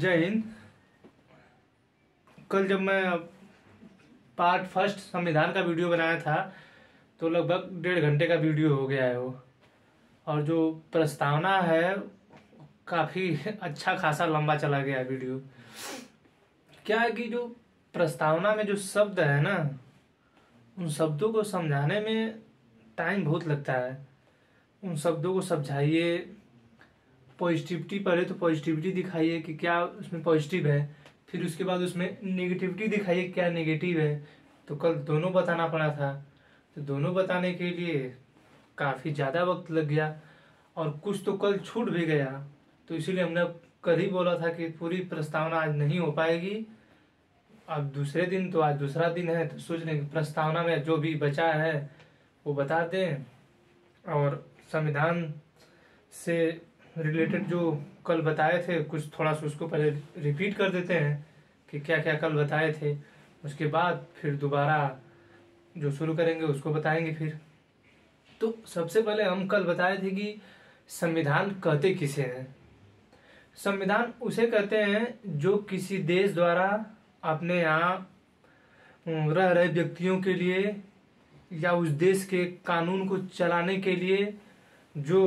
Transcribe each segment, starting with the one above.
जय हिंद। कल जब मैं पार्ट फर्स्ट संविधान का वीडियो बनाया था तो लगभग 1.5 घंटे का वीडियो हो गया है वो। और जो प्रस्तावना है काफ़ी अच्छा खासा लंबा चला गया है वीडियो। क्या है कि जो प्रस्तावना में जो शब्द है ना, उन शब्दों को समझाने में टाइम बहुत लगता है। उन शब्दों को समझाइए, पॉजिटिविटी पहले तो पॉजिटिविटी दिखाइए कि क्या उसमें पॉजिटिव है, फिर उसके बाद उसमें नेगेटिविटी दिखाइए क्या नेगेटिव है। तो कल दोनों बताना पड़ा था, तो दोनों बताने के लिए काफ़ी ज़्यादा वक्त लग गया और कुछ तो कल छूट भी गया। तो इसीलिए हमने कल ही बोला था कि पूरी प्रस्तावना आज नहीं हो पाएगी। अब दूसरे दिन तो आज दूसरा दिन है, तो सोच रहे प्रस्तावना में जो भी बचा है वो बता दें और संविधान से रिलेटेड जो कल बताए थे कुछ थोड़ा सा उसको पहले रिपीट कर देते हैं कि क्या क्या कल बताए थे। उसके बाद फिर दोबारा जो शुरू करेंगे उसको बताएंगे फिर। तो सबसे पहले हम कल बताए थे कि संविधान कहते किसे हैं। संविधान उसे कहते हैं जो किसी देश द्वारा अपने यहाँ रह रहे व्यक्तियों के लिए या उस देश के कानून को चलाने के लिए जो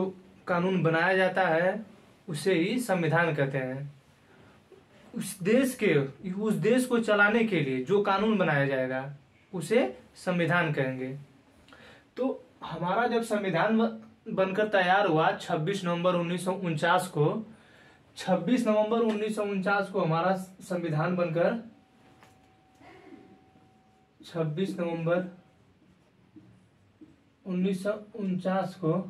कानून बनाया जाता है उसे ही संविधान कहते हैं। उस देश को चलाने के लिए जो कानून बनाया जाएगा उसे संविधान कहेंगे। तो हमारा जब संविधान बनकर तैयार हुआ 26 नवंबर 1949 को, 26 नवंबर 1949 को हमारा संविधान बनकर 26 नवंबर 1949 को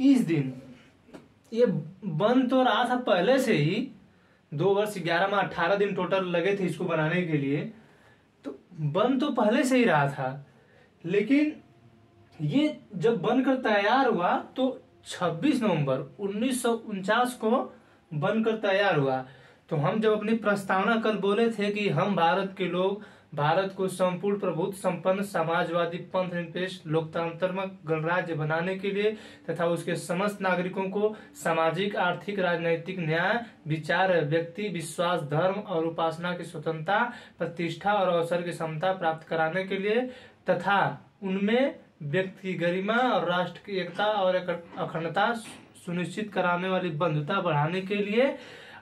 इस दिन ये बन तो रहा था पहले से ही, 2 वर्ष 11 माह 18 दिन टोटल लगे थे इसको बनाने के लिए। तो बन तो पहले से ही रहा था, लेकिन ये जब बनकर तैयार हुआ तो 26 नवंबर 1949 को बनकर तैयार हुआ। तो हम जब अपनी प्रस्तावना कल बोले थे कि हम भारत के लोग भारत को संपूर्ण प्रभुत्व संपन्न समाजवादी पंथ निरपेक्ष लोकतंत्रात्मक गणराज्य बनाने के लिए तथा उसके समस्त नागरिकों को सामाजिक आर्थिक राजनैतिक न्याय विचार व्यक्ति विश्वास धर्म और उपासना की स्वतंत्रता प्रतिष्ठा और अवसर की समता प्राप्त कराने के लिए तथा उनमें व्यक्ति की गरिमा और राष्ट्र की एकता और अखंडता सुनिश्चित कराने वाली बंधुता बढ़ाने के लिए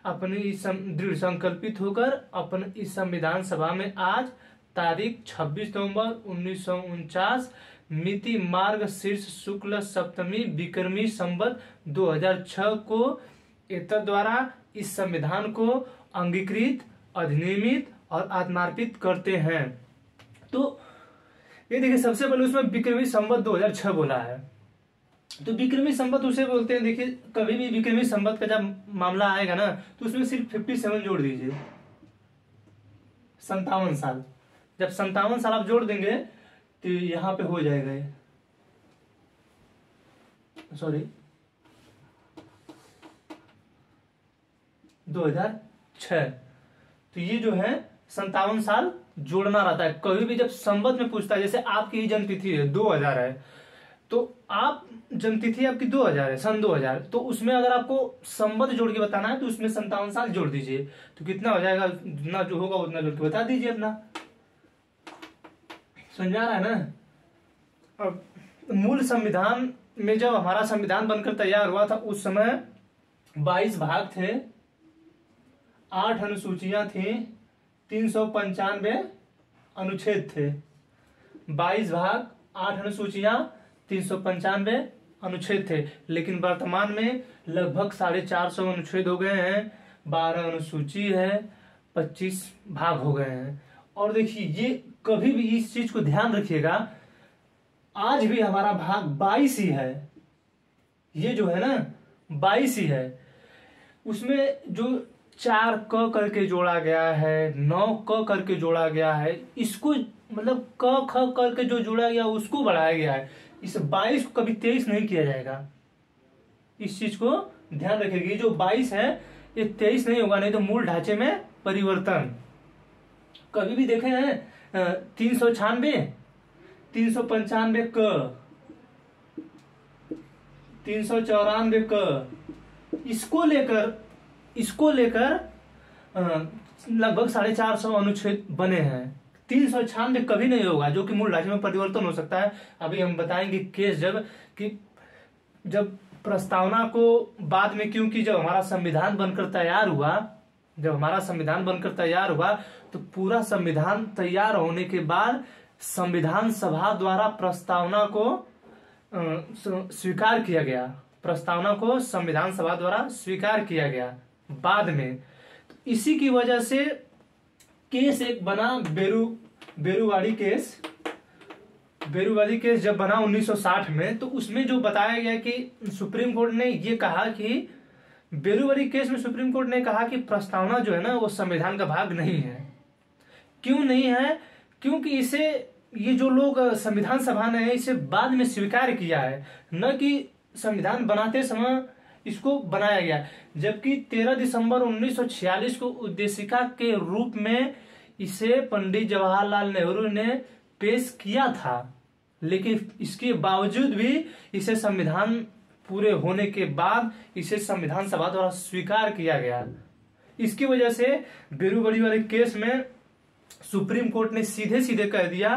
अपनी दृढ़ संकल्पित होकर अपन इस संविधान सभा में आज तारीख 26 नवंबर 1949 मिति मार्ग शीर्ष शुक्ल सप्तमी विक्रमी संवत 2006 को एतद द्वारा इस संविधान को अंगीकृत अधिनियमित और आत्मार्पित करते हैं। तो ये देखिए, सबसे पहले उसमें विक्रमी संवत 2006 बोला है। तो विक्रमी संवत उसे बोलते हैं। देखिए, कभी भी विक्रमी संवत का जब मामला आएगा ना तो उसमें सिर्फ 57 जोड़ दीजिए, 57 साल। जब 57 साल आप जोड़ देंगे तो यहां पे हो जाएगा, सॉरी 2006। तो ये जो है 57 साल जोड़ना रहता है। कभी भी जब संवत में पूछता है, जैसे आपकी ही जन्म तिथि है 2000 है, तो आप जन्म तिथि आपकी 2000 है, सन 2000, तो उसमें अगर आपको संवत जोड़ के बताना है तो उसमें 57 साल जोड़ दीजिए। तो कितना हो जाएगा, जितना जो होगा उतना जोड़ के बता दीजिए अपना। समझ आ रहा है ना। अब मूल संविधान में जब हमारा संविधान बनकर तैयार हुआ था उस समय 22 भाग थे, 8 अनुसूचियां थी, 395 अनुच्छेद थे। 22 भाग, 8 अनुसूचियां, 395 अनुच्छेद थे। लेकिन वर्तमान में लगभग 450 अनुच्छेद हो गए हैं, 12 अनुसूची है, 25 भाग हो गए हैं। और देखिए, ये कभी भी इस चीज को ध्यान रखिएगा, आज भी हमारा भाग 22 ही है। ये जो है ना 22 ही है। उसमें जो 4 क करके जोड़ा गया है, 9 क करके जोड़ा गया है, इसको मतलब क ख करके जो जोड़ा गया उसको बढ़ाया गया है। इस 22 को कभी 23 नहीं किया जाएगा। इस चीज को ध्यान रखिएगा, ये जो 22 है ये 23 नहीं होगा, नहीं तो मूल ढांचे में परिवर्तन। कभी भी देखे हैं 396 395 क, 394 क, इसको लेकर लगभग 450 अनुच्छेद बने हैं। 396 कभी नहीं होगा, जो कि मूल राज्य में परिवर्तन हो सकता है। अभी हम बताएंगे केस जब प्रस्तावना को बाद में, क्योंकि जब हमारा संविधान बनकर तैयार हुआ तो पूरा संविधान तैयार होने के बाद संविधान सभा द्वारा प्रस्तावना को स्वीकार किया गया। प्रस्तावना को संविधान सभा द्वारा स्वीकार किया गया बाद में। तो इसी की वजह से केस एक बना बेरुवाड़ी केस जब बना 1960 में, तो उसमें जो बताया गया कि सुप्रीम कोर्ट ने ये कहा कि बेरुवाड़ी केस में सुप्रीम कोर्ट ने कहा कि प्रस्तावना जो है ना वो संविधान का भाग नहीं है। क्यों नहीं है? क्योंकि ये जो लोग संविधान सभा ने इसे बाद में स्वीकार किया है, न कि संविधान बनाते समय इसको बनाया गया। जबकि 13 दिसंबर 1946 को उद्देशिका के रूप में इसे पंडित जवाहरलाल नेहरू ने पेश किया था, लेकिन इसके बावजूद भी इसे संविधान पूरे होने के बाद इसे संविधान सभा द्वारा स्वीकार किया गया। इसकी वजह से बेरुवाड़ी वाले केस में सुप्रीम कोर्ट ने सीधे सीधे कह दिया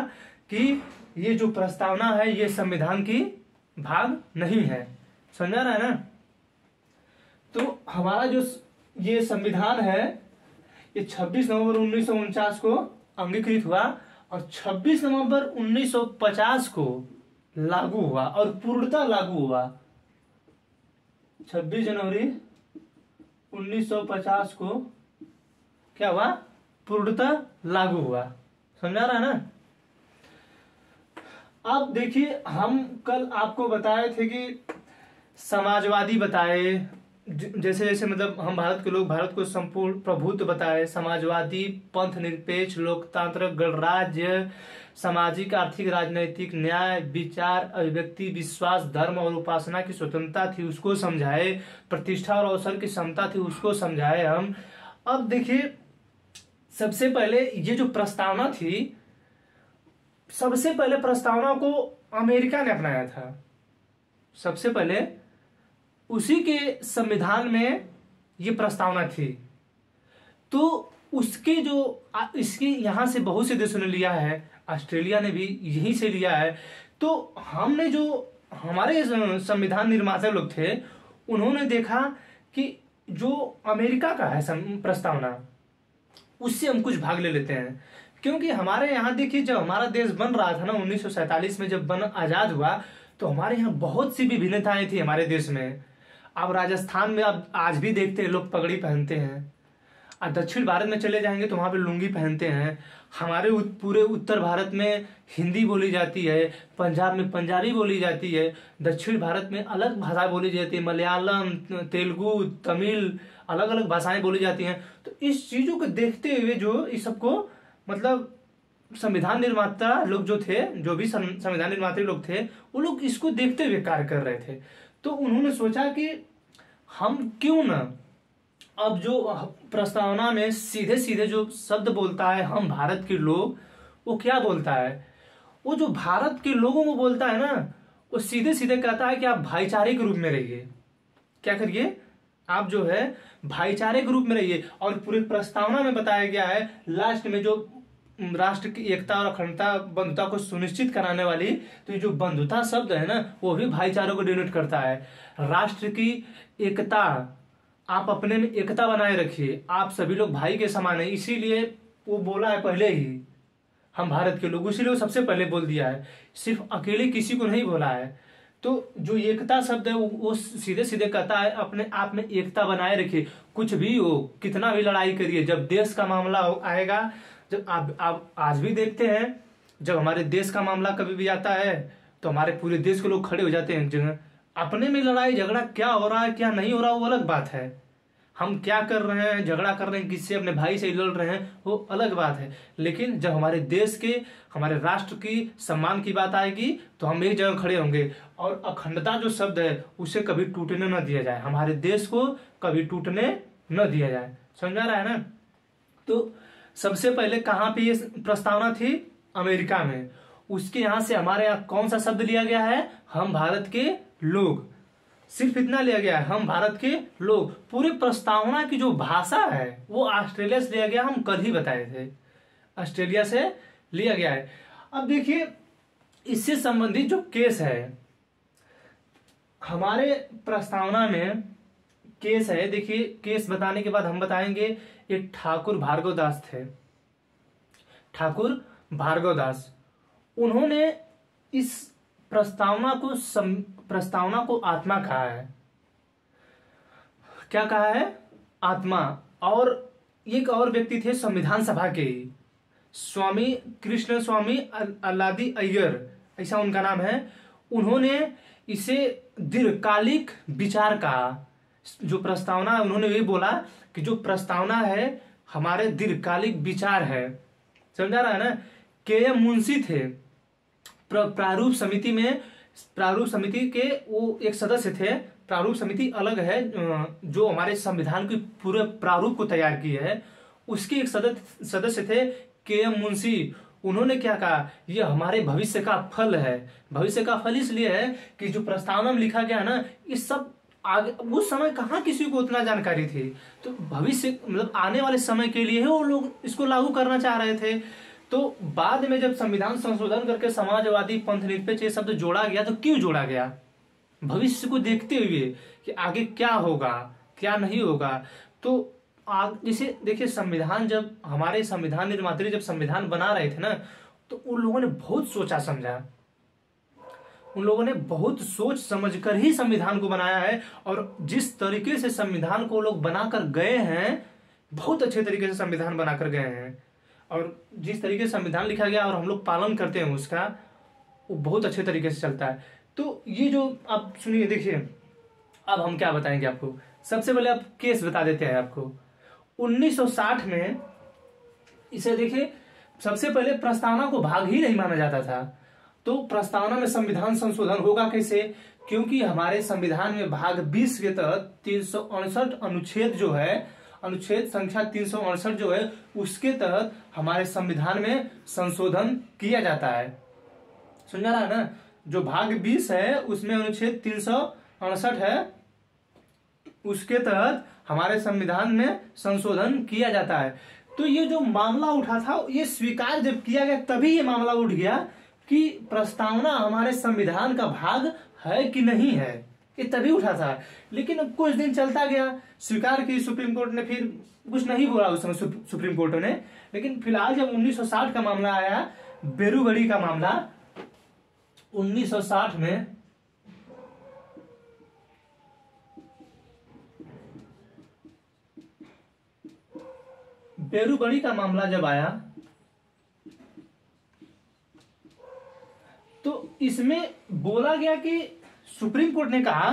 कि ये जो प्रस्तावना है ये संविधान की भाग नहीं है। समझा रहा है ना? तो हमारा जो ये संविधान है ये 26 नवंबर 1949 को अंगीकृत हुआ और 26 नवंबर 1950 को लागू हुआ और पूर्णतः लागू हुआ। 26 जनवरी 1950 को क्या हुआ? पूर्णतः लागू हुआ। समझा रहा है ना? अब देखिए, हम कल आपको बताए थे कि समाजवादी बताए, जैसे जैसे मतलब हम भारत के लोग भारत को संपूर्ण प्रभुत्व बताए, समाजवादी, पंथ निरपेक्ष, लोकतांत्रिक, गणराज्य, सामाजिक, आर्थिक, राजनैतिक, न्याय, विचार, अभिव्यक्ति, विश्वास, धर्म और उपासना की स्वतंत्रता थी, उसको समझाए। प्रतिष्ठा और अवसर की समता थी, उसको समझाए हम। अब देखिए, सबसे पहले ये जो प्रस्तावना थी, सबसे पहले प्रस्तावना को अमेरिका ने अपनाया था। सबसे पहले उसी के संविधान में ये प्रस्तावना थी। तो उसके जो इसके यहां से बहुत से देशों ने लिया है, ऑस्ट्रेलिया ने भी यहीं से लिया है। तो हमने जो हमारे संविधान निर्माता लोग थे, उन्होंने देखा कि जो अमेरिका का है प्रस्तावना, उससे हम कुछ भाग ले लेते हैं। क्योंकि हमारे यहाँ देखिए, जब हमारा देश बन रहा था ना 1947 में, जब आजाद हुआ, तो हमारे यहाँ बहुत सी विभिन्नताएं थी हमारे देश में। अब राजस्थान में अब आज भी देखते हैं लोग पगड़ी पहनते हैं, और दक्षिण भारत में चले जाएंगे तो वहां पे लुंगी पहनते हैं। हमारे पूरे उत्तर भारत में हिंदी बोली जाती है, पंजाब में पंजाबी बोली जाती है, दक्षिण भारत में अलग भाषा बोली जाती है, मलयालम, तेलुगु, तमिल, अलग अलग भाषाएं बोली जाती हैं। तो इस चीजों को देखते हुए जो इस सबको मतलब संविधान निर्माता लोग जो थे, जो भी संविधान निर्माता लोग थे, वो लोग इसको देखते हुए कार्य कर रहे थे। तो उन्होंने सोचा कि हम क्यों ना अब जो प्रस्तावना में सीधे सीधे जो शब्द बोलता है हम भारत के लोग, वो क्या बोलता है? वो जो भारत के लोगों को बोलता है ना, वो सीधे सीधे कहता है कि आप भाईचारे के रूप में रहिए। क्या करिए? आप जो है भाईचारे के रूप में रहिए। और पूरे प्रस्तावना में बताया गया है लास्ट में जो राष्ट्र की एकता और अखंडता, बंधुता को सुनिश्चित कराने वाली, तो ये जो बंधुता शब्द है ना, वो भी भाईचारे को डिनोट करता है। राष्ट्र की एकता, आप अपने में एकता बनाए रखिए, आप सभी लोग भाई के समान है। इसीलिए वो बोला है पहले ही हम भारत के लोग, इसीलिए वो सबसे पहले बोल दिया है, सिर्फ अकेले किसी को नहीं बोला है। तो जो एकता शब्द है वो सीधे सीधे कहता है अपने आप में एकता बनाए रखिए। कुछ भी हो, कितना भी लड़ाई करिए, जब देश का मामला आएगा, जब आप आज भी देखते हैं, जब हमारे देश का मामला कभी भी आता है तो हमारे पूरे देश के लोग खड़े हो जाते हैं एक जगह। अपने में लड़ाई झगड़ा क्या हो रहा है क्या नहीं हो रहा वो अलग बात है, हम क्या कर रहे हैं, झगड़ा कर रहे हैं किससे, अपने भाई से लड़ रहे हैं, वो अलग बात है। लेकिन जब हमारे देश के, हमारे राष्ट्र की सम्मान की बात आएगी तो हम एक जगह खड़े होंगे। और अखंडता जो शब्द है उसे कभी टूटने न दिया जाए, हमारे देश को कभी टूटने न दिया जाए। समझा रहा है ना? तो सबसे पहले कहाँ पे ये प्रस्तावना थी? अमेरिका में। उसके यहाँ से हमारे यहाँ कौन सा शब्द लिया गया है, हम भारत के लोग, सिर्फ इतना लिया गया है, हम भारत के लोग। पूरी प्रस्तावना की जो भाषा है वो ऑस्ट्रेलिया से लिया गया, हम कल ही बताए थे, ऑस्ट्रेलिया से लिया गया है। अब देखिए इससे संबंधित जो केस है, हमारे प्रस्तावना में केस है, देखिए केस बताने के बाद हम बताएंगे एक ठाकुर भार्गवदास थे, ठाकुर भार्गवदास, उन्होंने इस प्रस्तावना को आत्मा कहा है। क्या कहा है, आत्मा। और एक और व्यक्ति थे संविधान सभा के ही, स्वामी कृष्ण स्वामी अल्लादी अय्यर, ऐसा उनका नाम है। उन्होंने इसे दीर्घकालिक विचार कहा। जो प्रस्तावना है, उन्होंने ये बोला कि जो प्रस्तावना है हमारे दीर्घकालिक विचार है, समझा रहा है ना। के.एम. मुंशी थे, प्रारूप समिति में, प्रारूप समिति के वो एक सदस्य थे। प्रारूप समिति अलग है, जो हमारे संविधान के पूरे प्रारूप को तैयार की है, उसके एक सदस्य थे के.एम. मुंशी। उन्होंने क्या कहा, यह हमारे भविष्य का फल है। भविष्य का फल इसलिए है कि जो प्रस्तावना में लिखा गया ना, इस सब आगे उस समय कहाँ किसी को उतना जानकारी थी, तो भविष्य मतलब आने वाले समय के लिए है वो लोग इसको लागू करना चाह रहे थे। तो बाद में जब संविधान संशोधन करके समाजवादी पंथ निरपेक्ष ये शब्द जोड़ा गया, तो क्यों जोड़ा गया, भविष्य को देखते हुए कि आगे क्या होगा क्या नहीं होगा। तो जैसे देखिए संविधान, जब हमारे संविधान निर्मात्री जब संविधान बना रहे थे ना, तो उन लोगों ने बहुत सोचा समझा, उन लोगों ने बहुत सोच समझ कर ही संविधान को बनाया है। और जिस तरीके से संविधान को लोग बनाकर गए हैं, बहुत अच्छे तरीके से संविधान बनाकर गए हैं, और जिस तरीके से संविधान लिखा गया और हम लोग पालन करते हैं उसका, वो बहुत अच्छे तरीके से चलता है। तो ये जो आप सुनिए, देखिए अब हम क्या बताएंगे आपको। सबसे पहले आप केस बता देते हैं आपको। 1960 में इसे देखिए, सबसे पहले प्रस्तावना को भाग ही नहीं माना जाता था। तो प्रस्तावना में संविधान संशोधन होगा कैसे, क्योंकि हमारे संविधान में भाग 20 के तहत 368 अनुच्छेद जो है, अनुच्छेद संख्या 368 जो है, उसके तहत हमारे संविधान में संशोधन किया जाता है। समझा रहा है ना। जो भाग 20 है उसमें अनुच्छेद 368 है, उसके तहत हमारे संविधान में संशोधन किया जाता है। तो ये जो मामला उठा था, ये स्वीकार जब किया गया तभी ये मामला उठ गया कि प्रस्तावना हमारे संविधान का भाग है कि नहीं है, ये तभी उठा था। लेकिन अब कुछ दिन चलता गया, स्वीकार की सुप्रीम कोर्ट ने, फिर कुछ नहीं बोला उस समय सुप्रीम कोर्ट ने। लेकिन फिलहाल जब 1960 का मामला आया, बेरुगढ़ी का मामला 1960 में, बेरुगढ़ी का मामला जब आया, तो इसमें बोला गया कि सुप्रीम कोर्ट ने कहा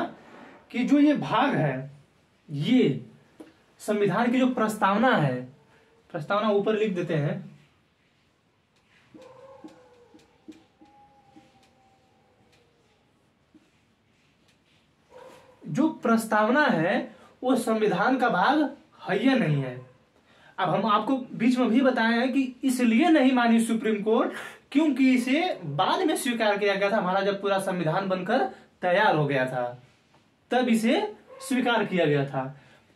कि जो ये भाग है, ये संविधान की जो प्रस्तावना है, प्रस्तावना ऊपर लिख देते हैं, जो प्रस्तावना है वो संविधान का भाग है या नहीं है। अब हम आपको बीच में भी बताए हैं कि इसलिए नहीं मानी सुप्रीम कोर्ट क्योंकि इसे बाद में स्वीकार किया गया था। हमारा जब पूरा संविधान बनकर तैयार हो गया था तब इसे स्वीकार किया गया था।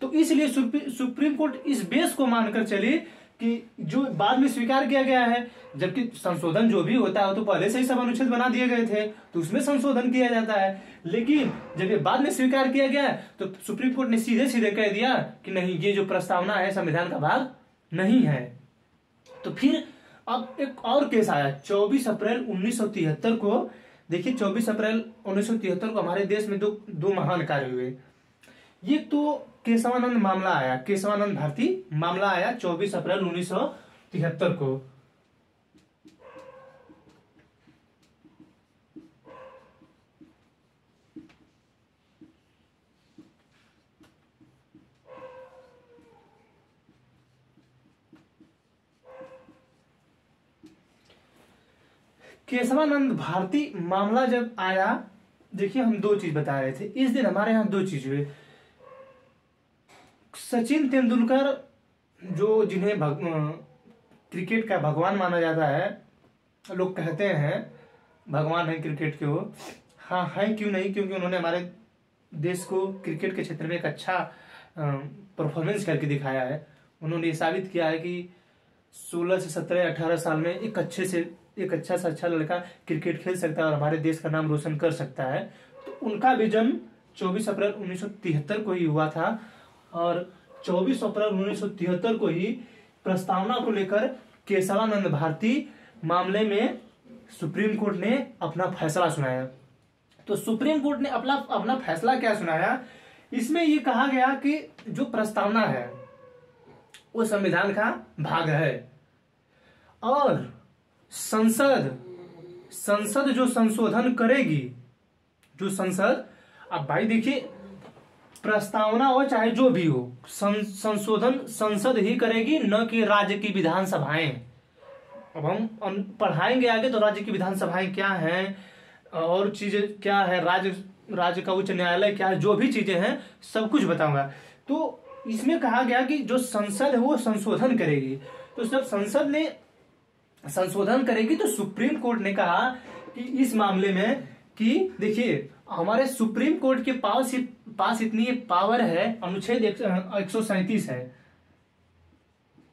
तो इसलिए सुप्रीम कोर्ट इस बेस को मानकर चली कि जो बाद में स्वीकार किया गया है, जबकि संशोधन जो भी होता है तो पहले से ही सब अनुच्छेद बना दिए गए थे, तो उसमें संशोधन किया जाता है। लेकिन जब ये बाद में स्वीकार किया गया तो सुप्रीम कोर्ट ने सीधे सीधे कह दिया कि नहीं, ये जो प्रस्तावना है संविधान का भाग नहीं है। तो फिर अब एक और केस आया 24 अप्रैल 1973 को। देखिए 24 अप्रैल 1973 को हमारे देश में दो महान कार्य हुए। ये तो केशवानंद मामला आया, केशवानंद भारती मामला आया 24 अप्रैल 1973 को। केशवानंद भारती मामला जब आया, देखिए हम दो चीज बता रहे थे इस दिन, हमारे यहाँ दो चीज हुए। सचिन तेंदुलकर जो जिन्हें क्रिकेट का भगवान माना जाता है, लोग कहते हैं भगवान है क्रिकेट के वो। हाँ है, क्यों नहीं, क्योंकि उन्होंने हमारे देश को क्रिकेट के क्षेत्र में एक अच्छा परफॉर्मेंस करके दिखाया है। उन्होंने ये साबित किया है कि 16 से 17 18 साल में एक अच्छा से अच्छा लड़का क्रिकेट खेल सकता है और हमारे देश का नाम रोशन कर सकता है। तो उनका भी जन्म 24 अप्रैल 1973 को ही हुआ था और 24 अप्रैल 1973 को ही प्रस्तावना को लेकर केशवानंद भारती मामले में सुप्रीम कोर्ट ने अपना फैसला सुनाया। तो सुप्रीम कोर्ट ने अपना फैसला क्या सुनाया, इसमें ये कहा गया कि जो प्रस्तावना है वो संविधान का भाग है और संसद जो संशोधन करेगी, जो संसद, अब भाई देखिए प्रस्तावना हो चाहे जो भी हो, संशोधन संसद ही करेगी, न कि राज्य की विधानसभाएं। अब हम पढ़ाएंगे आगे तो राज्य की विधानसभाएं क्या हैं और चीजें क्या है, राज्य का उच्च न्यायालय क्या है, जो भी चीजें हैं सब कुछ बताऊंगा। तो इसमें कहा गया कि जो संसद है वो संशोधन करेगी। तो जब संसद ने संशोधन करेगी तो सुप्रीम कोर्ट ने कहा कि इस मामले में कि देखिए हमारे सुप्रीम कोर्ट के पास इतनी पावर है, अनुच्छेद 137 है,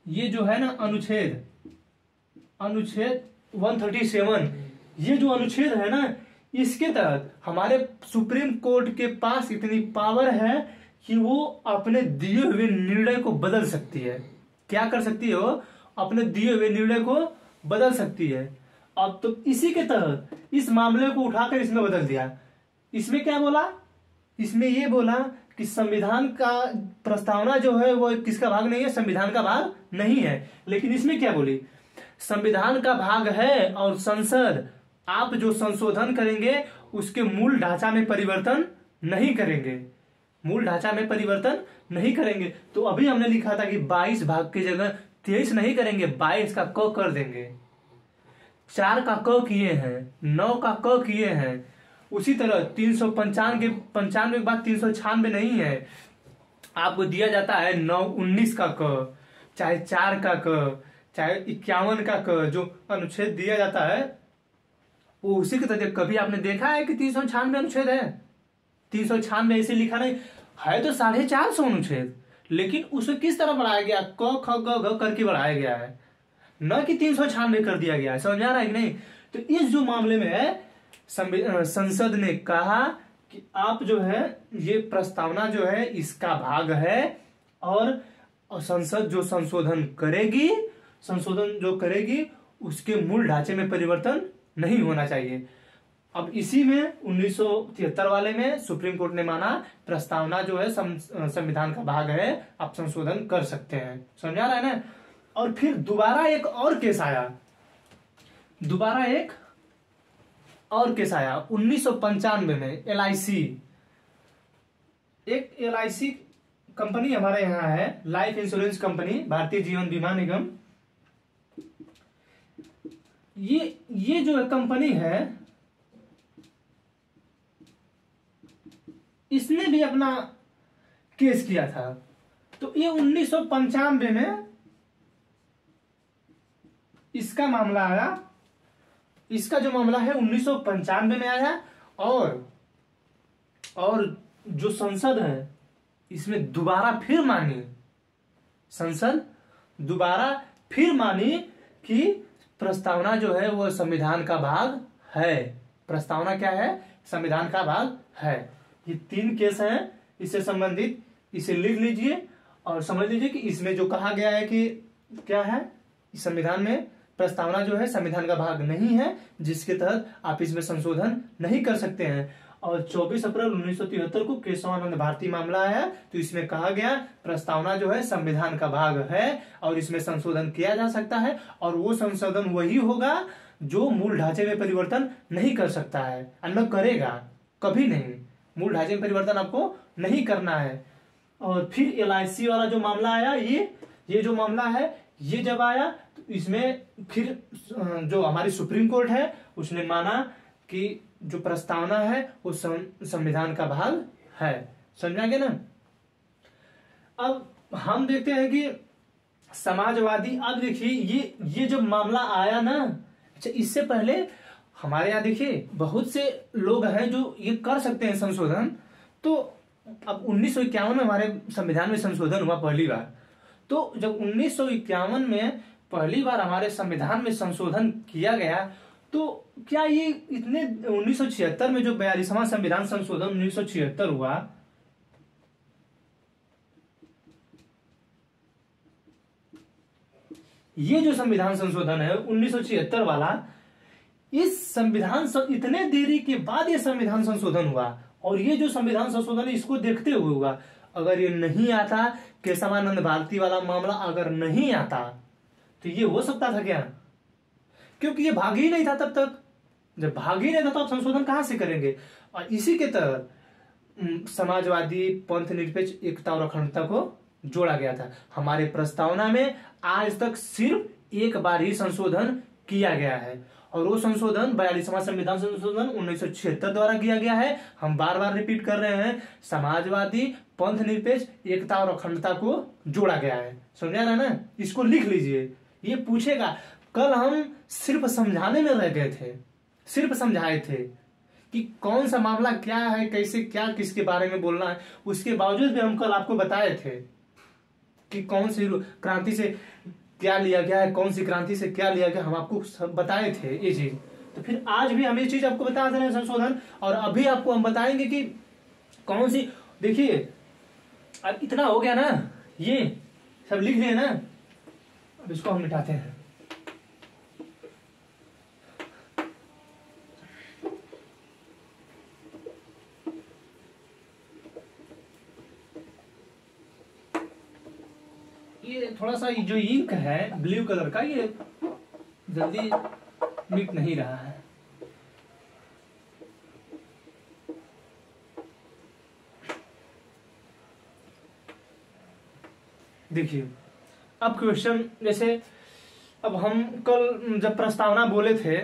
ये जो है ना अनुच्छेद 137, ये जो अनुच्छेद है ना, इसके तहत हमारे सुप्रीम कोर्ट के पास इतनी पावर है कि वो अपने दिए हुए निर्णय को बदल सकती है। क्या कर सकती है वो? अपने दिए हुए निर्णय को बदल सकती है। अब तो इसी के तहत इस मामले को उठाकर इसमें बदल दिया। इसमें क्या बोला? इसमें ये बोला कि संविधान का प्रस्तावना जो है वो किसका भाग नहीं है, संविधान का भाग नहीं है। लेकिन इसमें क्या बोली? संविधान का भाग है और संसद आप जो संशोधन करेंगे उसके मूल ढांचा में परिवर्तन नहीं करेंगे, मूल ढांचा में परिवर्तन नहीं करेंगे। तो अभी हमने लिखा था कि 22 भाग की जगह 23 नहीं करेंगे, 22 का क कर देंगे, 4 का क किए हैं, 9 का क किए हैं। उसी तरह 395 के बाद 396 नहीं है, आपको दिया जाता है 19 का क, चाहे 4 का क, चाहे 51 का क, जो अनुच्छेद दिया जाता है वो उसी के तहत। कभी आपने देखा है कि 396 अनुच्छेद है? 396 ऐसे लिखा नहीं है, तो 450 अनुच्छेद, लेकिन उसे किस तरह बढ़ाया गया? क ख ग घ करके बढ़ाया गया है, न कि 396 कर दिया गया है। समझ आ रहा है कि नहीं? तो इस जो मामले में है संसद ने कहा कि आप जो है ये प्रस्तावना जो है इसका भाग है और संसद जो संशोधन करेगी उसके मूल ढांचे में परिवर्तन नहीं होना चाहिए। अब इसी में 1973 वाले में सुप्रीम कोर्ट ने माना प्रस्तावना जो है संविधान का भाग है, आप संशोधन कर सकते हैं। समझ आ रहा है ना? और फिर दोबारा एक और केस आया, 1995 में LIC कंपनी हमारे यहाँ है, life insurance company, Bharatiya Jeevan बीमा निगम। ये जो कंपनी है इसने भी अपना केस किया था। तो ये 1995 में इसका मामला आया, इसका जो मामला है 1995 में आया और जो संसद है इसमें दोबारा फिर मानी, संसद दोबारा फिर मानी कि प्रस्तावना जो है वो संविधान का भाग है। प्रस्तावना क्या है? संविधान का भाग है। ये 3 केस हैं इससे संबंधित, इसे लिख लीजिए और समझ लीजिए कि इसमें जो कहा गया है कि क्या है, संविधान में प्रस्तावना जो है संविधान का भाग नहीं है, जिसके तहत आप इसमें संशोधन नहीं कर सकते हैं। और 24 अप्रैल 1973 को केशवानंद भारती मामला आया, तो इसमें कहा गया प्रस्तावना जो है संविधान का भाग है और इसमें संशोधन किया जा सकता है और वो संशोधन वही होगा जो मूल ढांचे में परिवर्तन नहीं कर सकता है, न करेगा, कभी नहीं। मूल ढांचे में परिवर्तन आपको नहीं करना है। और फिर LIC वाला जो मामला आया, ये जो मामला है ये जब आया तो इसमें फिर जो हमारी सुप्रीम कोर्ट है उसने माना कि जो प्रस्तावना है वो संविधान का भाग है। समझा गया ना? अब हम देखते हैं कि समाजवादी, अब देखिए ये जब मामला आया ना अच्छा, इससे पहले हमारे यहाँ देखिए बहुत से लोग हैं जो ये कर सकते हैं संशोधन। तो अब 1951 में हमारे संविधान में संशोधन हुआ पहली बार। तो जब 1951 में पहली बार हमारे संविधान में संशोधन किया गया, तो क्या ये इतने 1976 में जो 42वां संविधान संशोधन 1976 हुआ, ये जो संविधान संशोधन है 1976 वाला, इस संविधान इतने देरी के बाद ये संविधान संशोधन हुआ, और ये जो संविधान संशोधन है इसको देखते हुए हुआ। अगर ये नहीं आता, केशवानंद भारती वाला मामला अगर नहीं आता, तो ये हो सकता था क्या? क्योंकि ये भाग ही नहीं था तब तक। जब भाग ही नहीं था तो आप संशोधन कहां से करेंगे? और इसी के तहत समाजवादी, पंथ निरपेक्ष, एकता और अखंडता को जोड़ा गया था। हमारे प्रस्तावना में आज तक सिर्फ एक बार ही संशोधन किया गया है, और वो संशोधन 42वां संविधान संशोधन 1976 द्वारा किया गया है। हम बार बार रिपीट कर रहे हैं, समाजवादी, पंथ निरपेक्ष, एकता और अखंडता को जोड़ा गया है। समझा रहा ना? इसको लिख लीजिए, ये पूछेगा। कल हम सिर्फ समझाने में रह गए थे, सिर्फ समझाए थे कि कौन सा मामला क्या है, कैसे क्या किसके बारे में बोलना है। उसके बावजूद भी हम कल आपको बताए थे कि कौन सी क्रांति से क्या लिया गया है, कौन सी क्रांति से क्या लिया गया, हम आपको सब बताए थे ये चीज। तो फिर आज भी हम ये चीज आपको बता दे रहे हैं संशोधन, और अभी आपको हम बताएंगे कि कौन सी। देखिए अब इतना हो गया ना, ये सब लिख लिए ना, अब इसको हम मिटाते हैं। ये थोड़ा सा जो इंक है ब्लू कलर का, ये जल्दी मिट नहीं रहा है। देखिए अब क्वेश्चन, जैसे अब हम कल जब प्रस्तावना बोले थे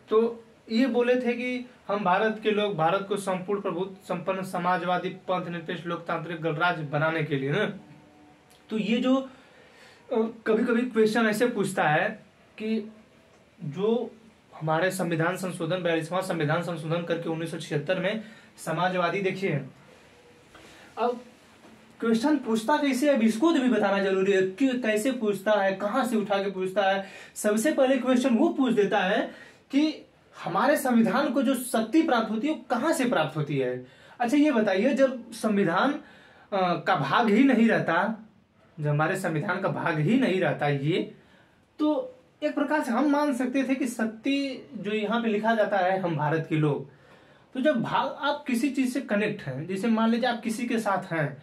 तो ये बोले थे कि हम भारत के लोग भारत को संपूर्ण प्रभुत्व संपन्न समाजवादी पंथ निरपेक्ष लोकतांत्रिक गणराज्य बनाने के लिए ना। तो ये जो कभी कभी क्वेश्चन ऐसे पूछता है कि जो हमारे संविधान संशोधन 42वां संविधान संशोधन करके 1976 में समाजवादी, देखिए अब क्वेश्चन पूछता कैसे, अब इसको तो भी बताना जरूरी है कि कैसे पूछता है, कहां से उठा के पूछता है। सबसे पहले क्वेश्चन वो पूछ देता है कि हमारे संविधान को जो शक्ति प्राप्त होती है वो कहां से प्राप्त होती है। अच्छा ये बताइए, जब संविधान का भाग ही नहीं रहता, जब हमारे संविधान का भाग ही नहीं रहता ये, तो एक प्रकार से हम मान सकते थे कि शक्ति जो यहाँ पे लिखा जाता है हम भारत के लोग, तो जब भाग आप किसी चीज से कनेक्ट हैं, जैसे मान लीजिए आप किसी के साथ हैं,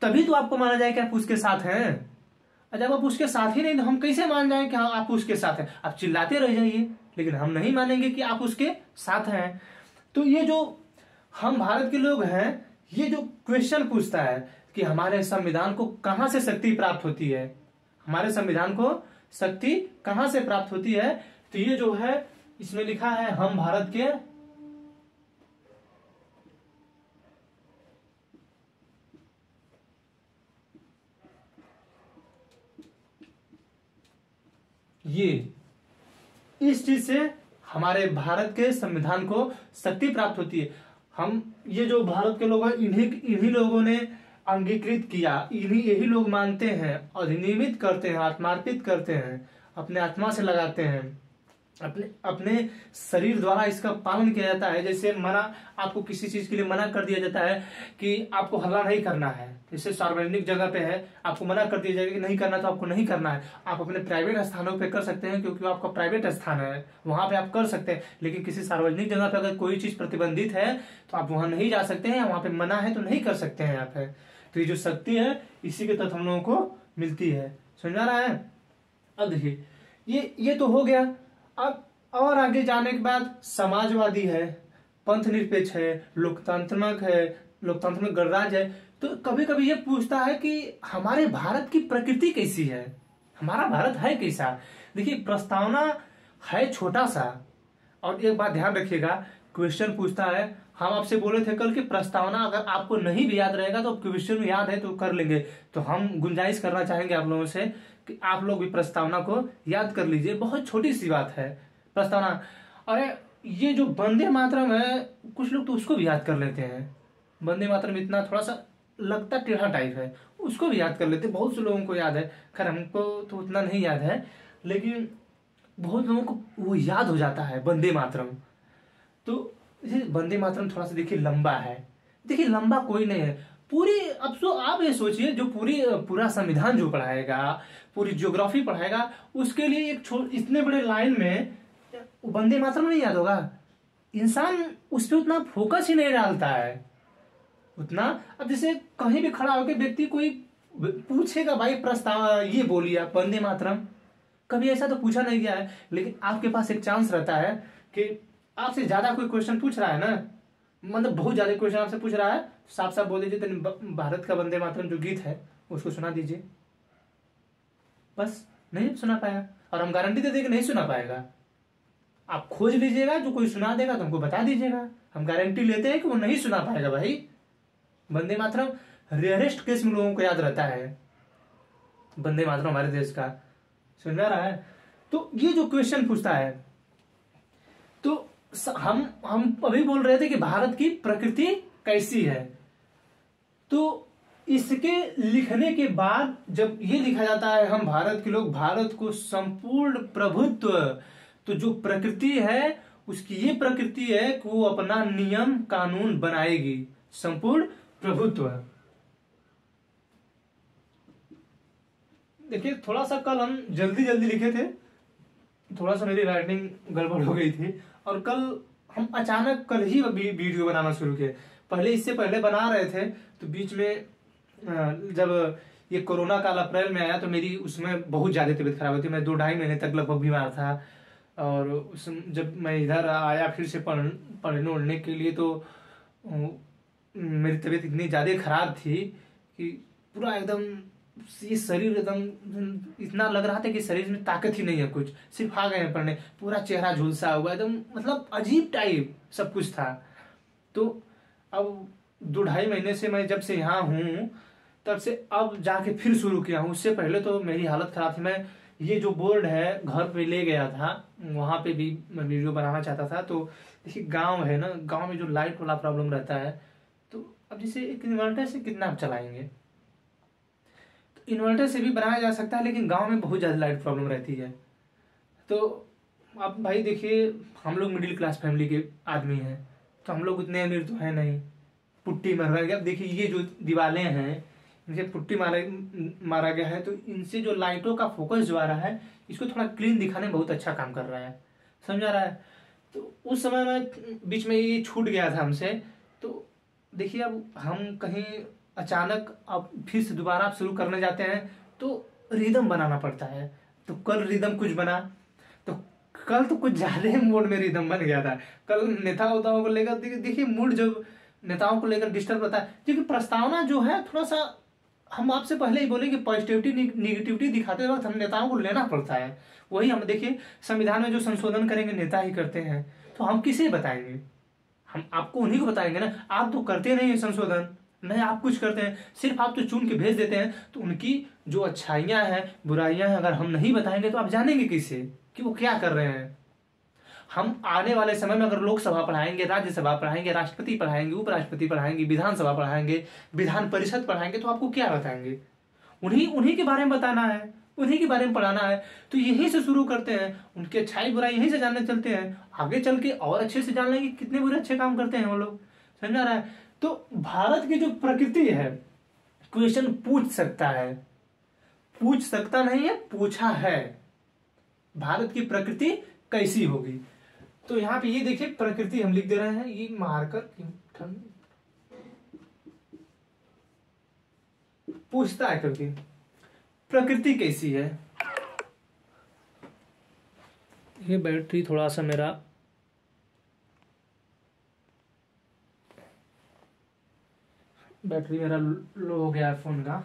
तभी तो आपको माना जाए कि आप उसके साथ हैं। जब आप उसके साथ ही नहीं तो हम कैसे मान जाए कि हाँ आप उसके साथ हैं? आप चिल्लाते रह जाइए, लेकिन हम नहीं मानेंगे कि आप उसके साथ हैं। तो ये जो हम भारत के लोग हैं, ये जो क्वेश्चन पूछता है कि हमारे संविधान को कहां से शक्ति प्राप्त होती है, हमारे संविधान को शक्ति कहां से प्राप्त होती है, तो ये जो है इसमें लिखा है हम भारत के ये इस चीज से हमारे भारत के संविधान को शक्ति प्राप्त होती है। हम ये जो भारत के लोग हैं, इन्हीं लोगों ने अंगीकृत किया, यही लोग मानते हैं, अधिनियमित करते हैं, आत्मार्पित करते हैं, अपने आत्मा से लगाते हैं, अपने शरीर द्वारा इसका पालन किया जाता है। जैसे मना, आपको किसी चीज के लिए मना कर दिया जाता है कि आपको हल्ला नहीं करना है, जैसे सार्वजनिक जगह पे है आपको मना कर दिया जाएगा कि नहीं करना, तो आपको नहीं करना है। आप अपने प्राइवेट स्थानों पे कर सकते हैं क्योंकि आपका प्राइवेट स्थान है, वहां पे आप कर सकते हैं। लेकिन किसी सार्वजनिक जगह पे अगर कोई चीज प्रतिबंधित है तो आप वहां नहीं जा सकते हैं, वहां पे मना है तो नहीं कर सकते हैं आप। तो ये जो शक्ति है इसी के तहत हम लोगों को मिलती है। समझ आ रहा है? अब देखिए ये तो हो गया। अब और आगे जाने के बाद समाजवादी है, पंथ निरपेक्ष है, लोकतांत्रिक गणराज्य है। तो कभी कभी ये पूछता है कि हमारे भारत की प्रकृति कैसी है, हमारा भारत है कैसा। देखिए प्रस्तावना है छोटा सा, और एक बात ध्यान रखिएगा, क्वेश्चन पूछता है, हम आपसे बोले थे कल कि प्रस्तावना अगर आपको नहीं भी याद रहेगा तो क्वेश्चन याद है तो कर लेंगे। तो हम गुंजाइश करना चाहेंगे आप लोगों से कि आप लोग भी प्रस्तावना को याद कर लीजिए, बहुत छोटी सी बात है, प्रस्तावना। अरे ये जो वंदे मातरम है, कुछ लोग तो उसको भी याद कर लेते हैं। वंदे मातरम इतना थोड़ा सा लगता टेढ़ा टाइप है, उसको भी याद कर लेते हैं। बहुत से लोगों को याद है, खैर हमको तो उतना नहीं याद है, लेकिन बहुत लोगों को वो याद हो जाता है वंदे मातरम। तो ये वंदे मातरम थोड़ा सा देखिए लंबा है। देखिए लंबा कोई नहीं है पूरी। अब तो आप ये सोचिए, जो पूरा संविधान जो पढ़ाएगा, पूरी ज्योग्राफी पढ़ाएगा, उसके लिए इतने बड़े लाइन में वंदे मातरम नहीं याद होगा। इंसान उस पर उतना फोकस ही नहीं डालता है उतना। अब जैसे कहीं भी खड़ा होकर व्यक्ति कोई पूछेगा, भाई प्रस्ताव ये बोलिए आप वंदे मातरम, कभी ऐसा तो पूछा नहीं गया है। लेकिन आपके पास एक चांस रहता है कि आपसे ज्यादा कोई क्वेश्चन पूछ रहा है ना, मतलब बहुत ज्यादा क्वेश्चन आपसे पूछ रहा है, साफ साफ बोल दीजिए तो भारत का वंदे मातरम जो गीत है उसको सुना दीजिए, बस। नहीं सुना पाया, और हम गारंटी दे देंगे नहीं सुना पाएगा। आप खोज लीजिएगा, जो कोई सुना देगा तो हमको बता दीजिएगा, हम गारंटी लेते हैं कि वो नहीं सुना पाएगा। भाई वंदे मातरम रेयरेस्ट केस में लोगों को याद रहता है, वंदे मातरम हमारे देश का। समझ आ रहा है? तो ये जो क्वेश्चन पूछता है, तो हम अभी बोल रहे थे कि भारत की प्रकृति कैसी है, तो इसके लिखने के बाद जब ये लिखा जाता है हम भारत के लोग भारत को संपूर्ण प्रभुत्व, तो जो प्रकृति है उसकी ये प्रकृति है कि वो अपना नियम कानून बनाएगी, संपूर्ण प्रभुत्व। देखिए थोड़ा सा कल हम जल्दी जल्दी लिखे थे, थोड़ा सा मेरी राइटिंग गड़बड़ हो गई थी, और कल हम अचानक कल ही वीडियो बनाना शुरू किए। पहले इससे पहले बना रहे थे, तो बीच में जब ये कोरोना काल अप्रैल में आया तो मेरी उसमें बहुत ज्यादा तबीयत खराब हुई थी। मैं 2-2.5 महीने तक लगभग बीमार था, और जब मैं इधर आया फिर से पढ़ने उड़ने के लिए, तो मेरी तबीयत इतनी ज्यादा खराब थी कि पूरा एकदम ये शरीर एकदम इतना लग रहा था कि शरीर में ताकत ही नहीं है, कुछ सिर्फ आ गए हैं पढ़ने, पूरा चेहरा झुलसा हुआ एकदम, मतलब अजीब टाइप सब कुछ था। तो अब 2-2.5 महीने से मैं जब से यहाँ हूँ तब से अब जाके फिर शुरू किया हूँ। उससे पहले तो मेरी हालत खराब थी। मैं ये जो बोर्ड है घर पे ले गया था, वहां पे भी मैं वीडियो बनाना चाहता था। तो देखिए गांव है ना, गांव में जो लाइट वाला प्रॉब्लम रहता है, तो अब जैसे एक इन्वर्टर से कितना आप चलाएंगे, तो इन्वर्टर से भी बनाया जा सकता है, लेकिन गांव में बहुत ज्यादा लाइट प्रॉब्लम रहती है। तो अब भाई देखिए हम लोग मिडिल क्लास फैमिली के आदमी हैं, तो हम लोग उतने अमीर तो है नहीं, पुट्टी मरवाएंगे। अब देखिए ये जो दीवारें हैं इनसे पुट्टी मारा गया है, तो इनसे जो लाइटों का फोकस जो आ रहा है, इसको थोड़ा क्लीन दिखाने में बहुत अच्छा काम कर रहा है। समझ आ रहा है? तो उस समय में बीच में ये छूट गया था हमसे। तो देखिए अब हम कहीं अचानक अब फिर से दोबारा आप शुरू करने जाते हैं, तो रिदम बनाना पड़ता है। तो कल रिदम कुछ बना, तो कल तो कुछ ज्यादा मूड में रिदम बन गया था। कल नेता उताओं को लेकर देखिए मूड जो नेताओं को लेकर डिस्टर्ब रहता है, क्योंकि प्रस्तावना जो है थोड़ा सा, हम आपसे पहले ही बोले कि पॉजिटिविटी निगेटिविटी दिखाते वक्त हम नेताओं को लेना पड़ता है। वही हम देखिए संविधान में जो संशोधन करेंगे नेता ही करते हैं, तो हम किसे बताएंगे? हम आपको उन्हीं को बताएंगे ना। आप तो करते नहीं है संशोधन, नहीं आप कुछ करते हैं, सिर्फ आप तो चुन के भेज देते हैं। तो उनकी जो अच्छाइयां हैं बुराइयां हैं अगर हम नहीं बताएंगे तो आप जानेंगे किससे कि वो क्या कर रहे हैं। हम आने वाले समय में अगर लोकसभा पढ़ाएंगे, राज्यसभा पढ़ाएंगे, राष्ट्रपति पढ़ाएंगे, उपराष्ट्रपति पढ़ाएंगे, विधानसभा पढ़ाएंगे, विधान परिषद पढ़ाएंगे, तो आपको क्या बताएंगे? उन्हीं के बारे में बताना है, उन्हीं के बारे में पढ़ाना है। तो यहीं से शुरू करते हैं, उनकी अच्छाई बुराई यहीं से जानने चलते हैं, आगे चल के और अच्छे से जान लेंगे कितने बुरे अच्छे काम करते हैं वो लोग। समझ आ रहा है? तो भारत की जो प्रकृति है, क्वेश्चन पूछ सकता है, पूछ सकता नहीं है, पूछा है, भारत की प्रकृति कैसी होगी। तो यहाँ पे ये देखिए प्रकृति हम लिख दे रहे हैं, ये मारकर पूछता है क्योंकि प्रकृति कैसी है। ये बैटरी थोड़ा सा मेरा लो हो गया है फोन का।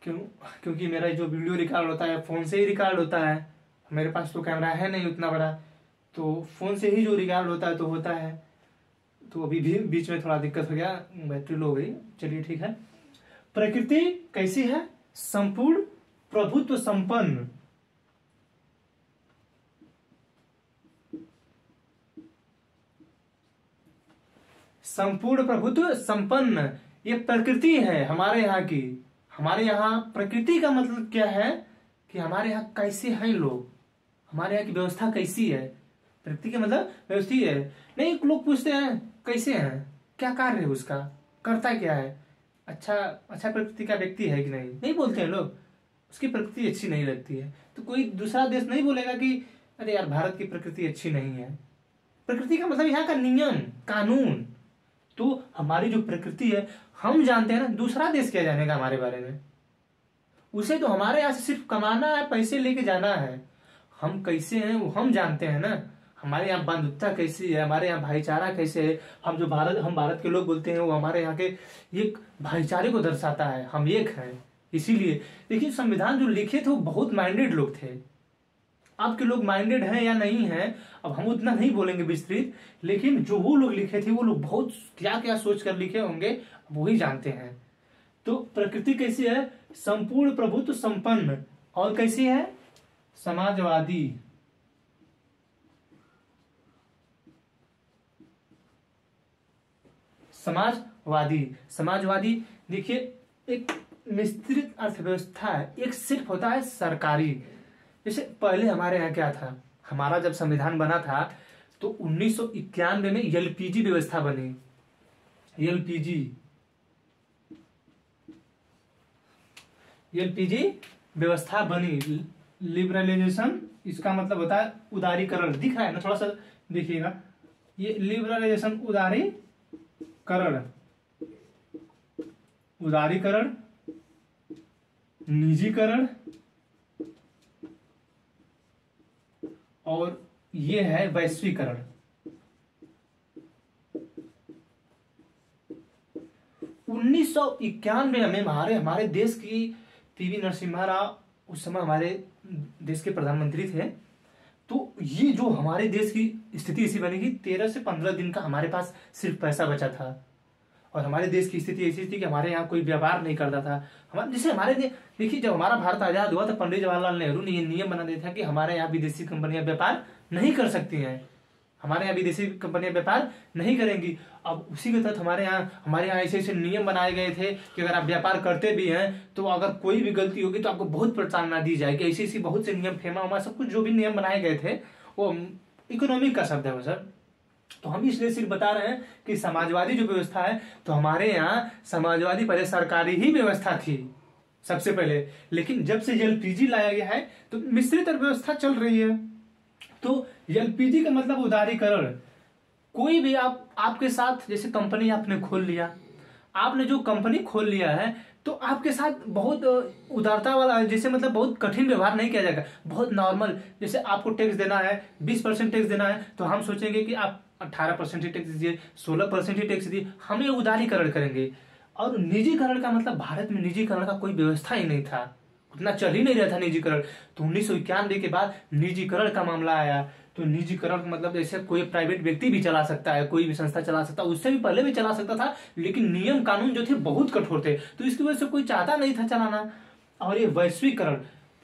क्योंकि मेरा जो वीडियो रिकॉर्ड होता है फोन से ही रिकॉर्ड होता है, मेरे पास तो कैमरा है नहीं उतना बड़ा, तो फोन से ही जो रिकॉर्ड होता है तो होता है। तो अभी भी बीच में थोड़ा दिक्कत हो गया, बैटरी लो हो गई। चलिए ठीक है। प्रकृति कैसी है? संपूर्ण प्रभुत्व संपन्न। संपूर्ण प्रभुत्व संपन्न, ये प्रकृति है हमारे यहाँ की। हमारे यहाँ प्रकृति का मतलब क्या है कि हमारे यहाँ कैसे हैं लोग, हमारे यहाँ की व्यवस्था कैसी है। प्रकृति का मतलब व्यवस्थित है। नहीं, लोग पूछते हैं कैसे हैं, क्या कार्य है उसका, करता क्या है, अच्छा प्रकृति का व्यक्ति है कि नहीं बोलते हैं लोग। उसकी प्रकृति अच्छी नहीं लगती है तो कोई दूसरा देश नहीं बोलेगा कि अरे यार भारत की प्रकृति अच्छी नहीं है। प्रकृति का मतलब यहाँ का नियम कानून। तो हमारी जो प्रकृति है हम जानते हैं ना, दूसरा देश क्या जानेगा हमारे बारे में। उसे तो हमारे यहाँ से सिर्फ कमाना है, पैसे लेके जाना है। हम कैसे हैं वो हम जानते हैं ना। हमारे यहाँ बंधुता कैसी है, हमारे यहाँ भाईचारा कैसे है। हम भारत के लोग बोलते हैं वो हमारे यहाँ के एक भाईचारे को दर्शाता है, हम एक हैं। इसीलिए देखिए संविधान जो लिखे थे वो बहुत माइंडेड लोग थे। आपके लोग माइंडेड हैं या नहीं हैं अब हम उतना नहीं बोलेंगे विस्तृत, लेकिन जो वो लोग लिखे थे वो लोग बहुत क्या क्या सोच कर लिखे होंगे वही जानते हैं। तो प्रकृति कैसी है, संपूर्ण प्रभुत्व संपन्न, और कैसी है, समाजवादी। समाजवादी देखिए एक विस्तृत अर्थव्यवस्था है। एक सिर्फ होता है सरकारी। जैसे पहले हमारे यहाँ क्या था, हमारा जब संविधान बना था तो 1991 में एलपीजी व्यवस्था बनी। एलपीजी व्यवस्था बनी, लिबरलाइजेशन, इसका मतलब होता है उदारीकरण। दिख रहा है ना, थोड़ा सा देखिएगा, ये लिबरलाइजेशन उदारीकरण, निजीकरण, और ये है वैश्वीकरण। 1991 में हमारे देश की पीवी नरसिम्हा राव उस समय हमारे देश के प्रधानमंत्री थे। तो ये जो हमारे देश की स्थिति ऐसी बनेगी, 13 से 15 दिन का हमारे पास सिर्फ पैसा बचा था। और हमारे देश की स्थिति ऐसी थी कि हमारे यहाँ कोई व्यापार नहीं करता था। जैसे देखिए जब हमारा भारत आजाद हुआ तो पंडित जवाहरलाल नेहरू ने ये नियम बना दिया था कि हमारे यहाँ विदेशी कंपनियां व्यापार नहीं कर सकती हैं, हमारे यहाँ विदेशी कंपनियां व्यापार नहीं करेंगी। अब उसी के तहत हमारे यहाँ ऐसे ऐसे नियम बनाए गए थे कि अगर आप व्यापार करते भी हैं तो अगर कोई भी गलती होगी तो आपको बहुत प्रोत्साहन दी जाएगी। ऐसी बहुत से नियम, फेमा सब कुछ जो भी नियम बनाए गए थे वो इकोनॉमिक का शब्द है वो सर। तो हम इसलिए सिर्फ बता रहे हैं कि समाजवादी जो व्यवस्था है, तो हमारे यहाँ समाजवादी पहले सरकारी ही व्यवस्था थी सबसे पहले, लेकिन जब से एलपीजी लाया गया है तो मिश्रित व्यवस्था चल रही है। तो एलपीजी का मतलब उदारीकरण। कोई भी आपके साथ, जैसे कंपनी आपने खोल लिया, आपने जो कंपनी खोल लिया है तो आपके साथ बहुत उदारता वाला, जैसे मतलब बहुत कठिन व्यवहार नहीं किया जाएगा, बहुत नॉर्मल। जैसे आपको टैक्स देना है, 20% टैक्स देना है, तो हम सोचेंगे कि आप 18% ही टैक्स दीजिए, 16% ही टैक्स दीजिए, हम ये उदारीकरण करेंगे। और निजीकरण का मतलब, भारत में निजीकरण का कोई व्यवस्था ही नहीं था, उतना चल ही नहीं रहा था निजीकरण। तो 1991 के बाद निजीकरण का मामला आया। तो निजीकरण का मतलब जैसे कोई प्राइवेट व्यक्ति भी चला सकता है, कोई भी संस्था चला सकता है, उससे भी पहले भी चला सकता था, लेकिन नियम कानून जो थे बहुत कठोर थे, तो इसकी वजह से कोई चाहता नहीं था चलाना। और ये वैश्वीकरण,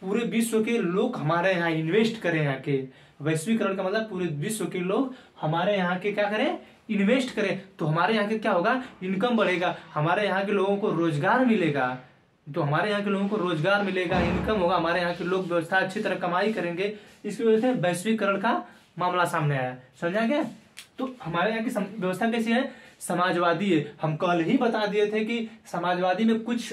पूरे विश्व के लोग हमारे यहाँ इन्वेस्ट करें, यहाँ के वैश्वीकरण का मतलब पूरे विश्व के लोग हमारे यहाँ के क्या करें, इन्वेस्ट करें। तो हमारे यहाँ के क्या होगा, इनकम बढ़ेगा, हमारे यहाँ के लोगों को रोजगार मिलेगा। तो हमारे यहाँ के लोगों को रोजगार मिलेगा, इनकम होगा, हमारे यहाँ के लोग व्यवस्था अच्छी तरह कमाई करेंगे। इसकी वजह से वैश्वीकरण का मामला सामने आया। समझा क्या? तो हमारे यहाँ की व्यवस्था कैसी है, समाजवादी है। हम कल ही बता दिए थे कि समाजवादी में कुछ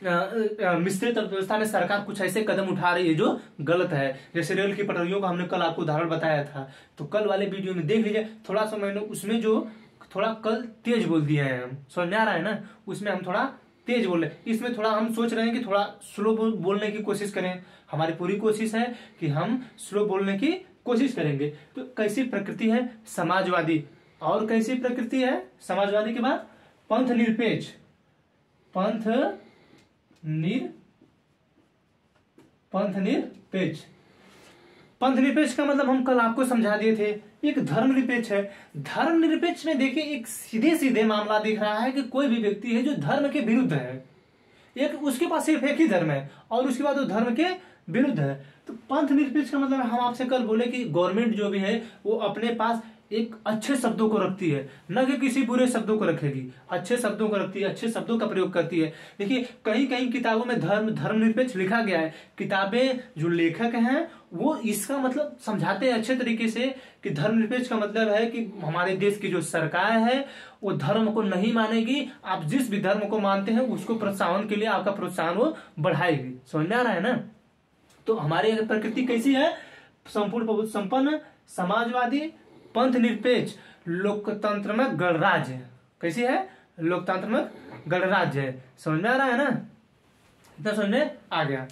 मिश्रित अर्थव्यवस्था में सरकार कुछ ऐसे कदम उठा रही है जो गलत है। जैसे रेल की पटरियों का हमने कल आपको उदाहरण बताया था, तो कल वाले वीडियो में देख लीजिए। थोड़ा सा मैंने उसमें जो थोड़ा कल तेज बोल दिया है, हम समझ में आ रहा है ना, उसमें हम थोड़ा तेज बोल रहे, इसमें थोड़ा हम सोच रहे हैं कि थोड़ा स्लो बोलने की कोशिश करें। हमारी पूरी कोशिश है कि हम स्लो बोलने की कोशिश करेंगे। तो कैसी प्रकृति है, समाजवादी। और कैसी प्रकृति है समाजवादी के बाद, पंथ निरपेक्ष। पंथ निरपेक्ष का मतलब हम कल आपको समझा दिए थे, एक धर्मनिरपेक्ष है। धर्मनिरपेक्ष में देखिए एक सीधे सीधे मामला दिख रहा है कि कोई भी व्यक्ति है जो धर्म के विरुद्ध है, एक उसके पास सिर्फ एक ही धर्म है और उसके बाद वो धर्म के विरुद्ध है। तो पंथ निरपेक्ष का मतलब हम आपसे कल बोले कि गवर्नमेंट जो भी है वो अपने पास एक अच्छे शब्दों को रखती है, न कि किसी बुरे शब्दों को रखेगी, अच्छे शब्दों को रखती है, अच्छे शब्दों का प्रयोग करती है। देखिए कहीं कहीं किताबों में धर्मनिरपेक्ष लिखा गया है, किताबें जो लेखक हैं वो इसका मतलब समझाते हैं अच्छे तरीके से कि धर्मनिरपेक्ष का मतलब है कि हमारे देश की जो सरकार है वो धर्म को नहीं मानेगी, आप जिस भी धर्म को मानते हैं उसको प्रोत्साहन के लिए आपका प्रोत्साहन वो बढ़ाएगी। समझ में आ रहा है ना। तो हमारी प्रकृति कैसी है, संपूर्ण प्रभुत्व संपन्न, समाजवादी, पंथ निरपेक्ष, लोकतंत्र में गणराज्य। कैसी है, लोकतंत्र में गणराज्य है। समझ में आ रहा है ना, इतना समझ में आ गया।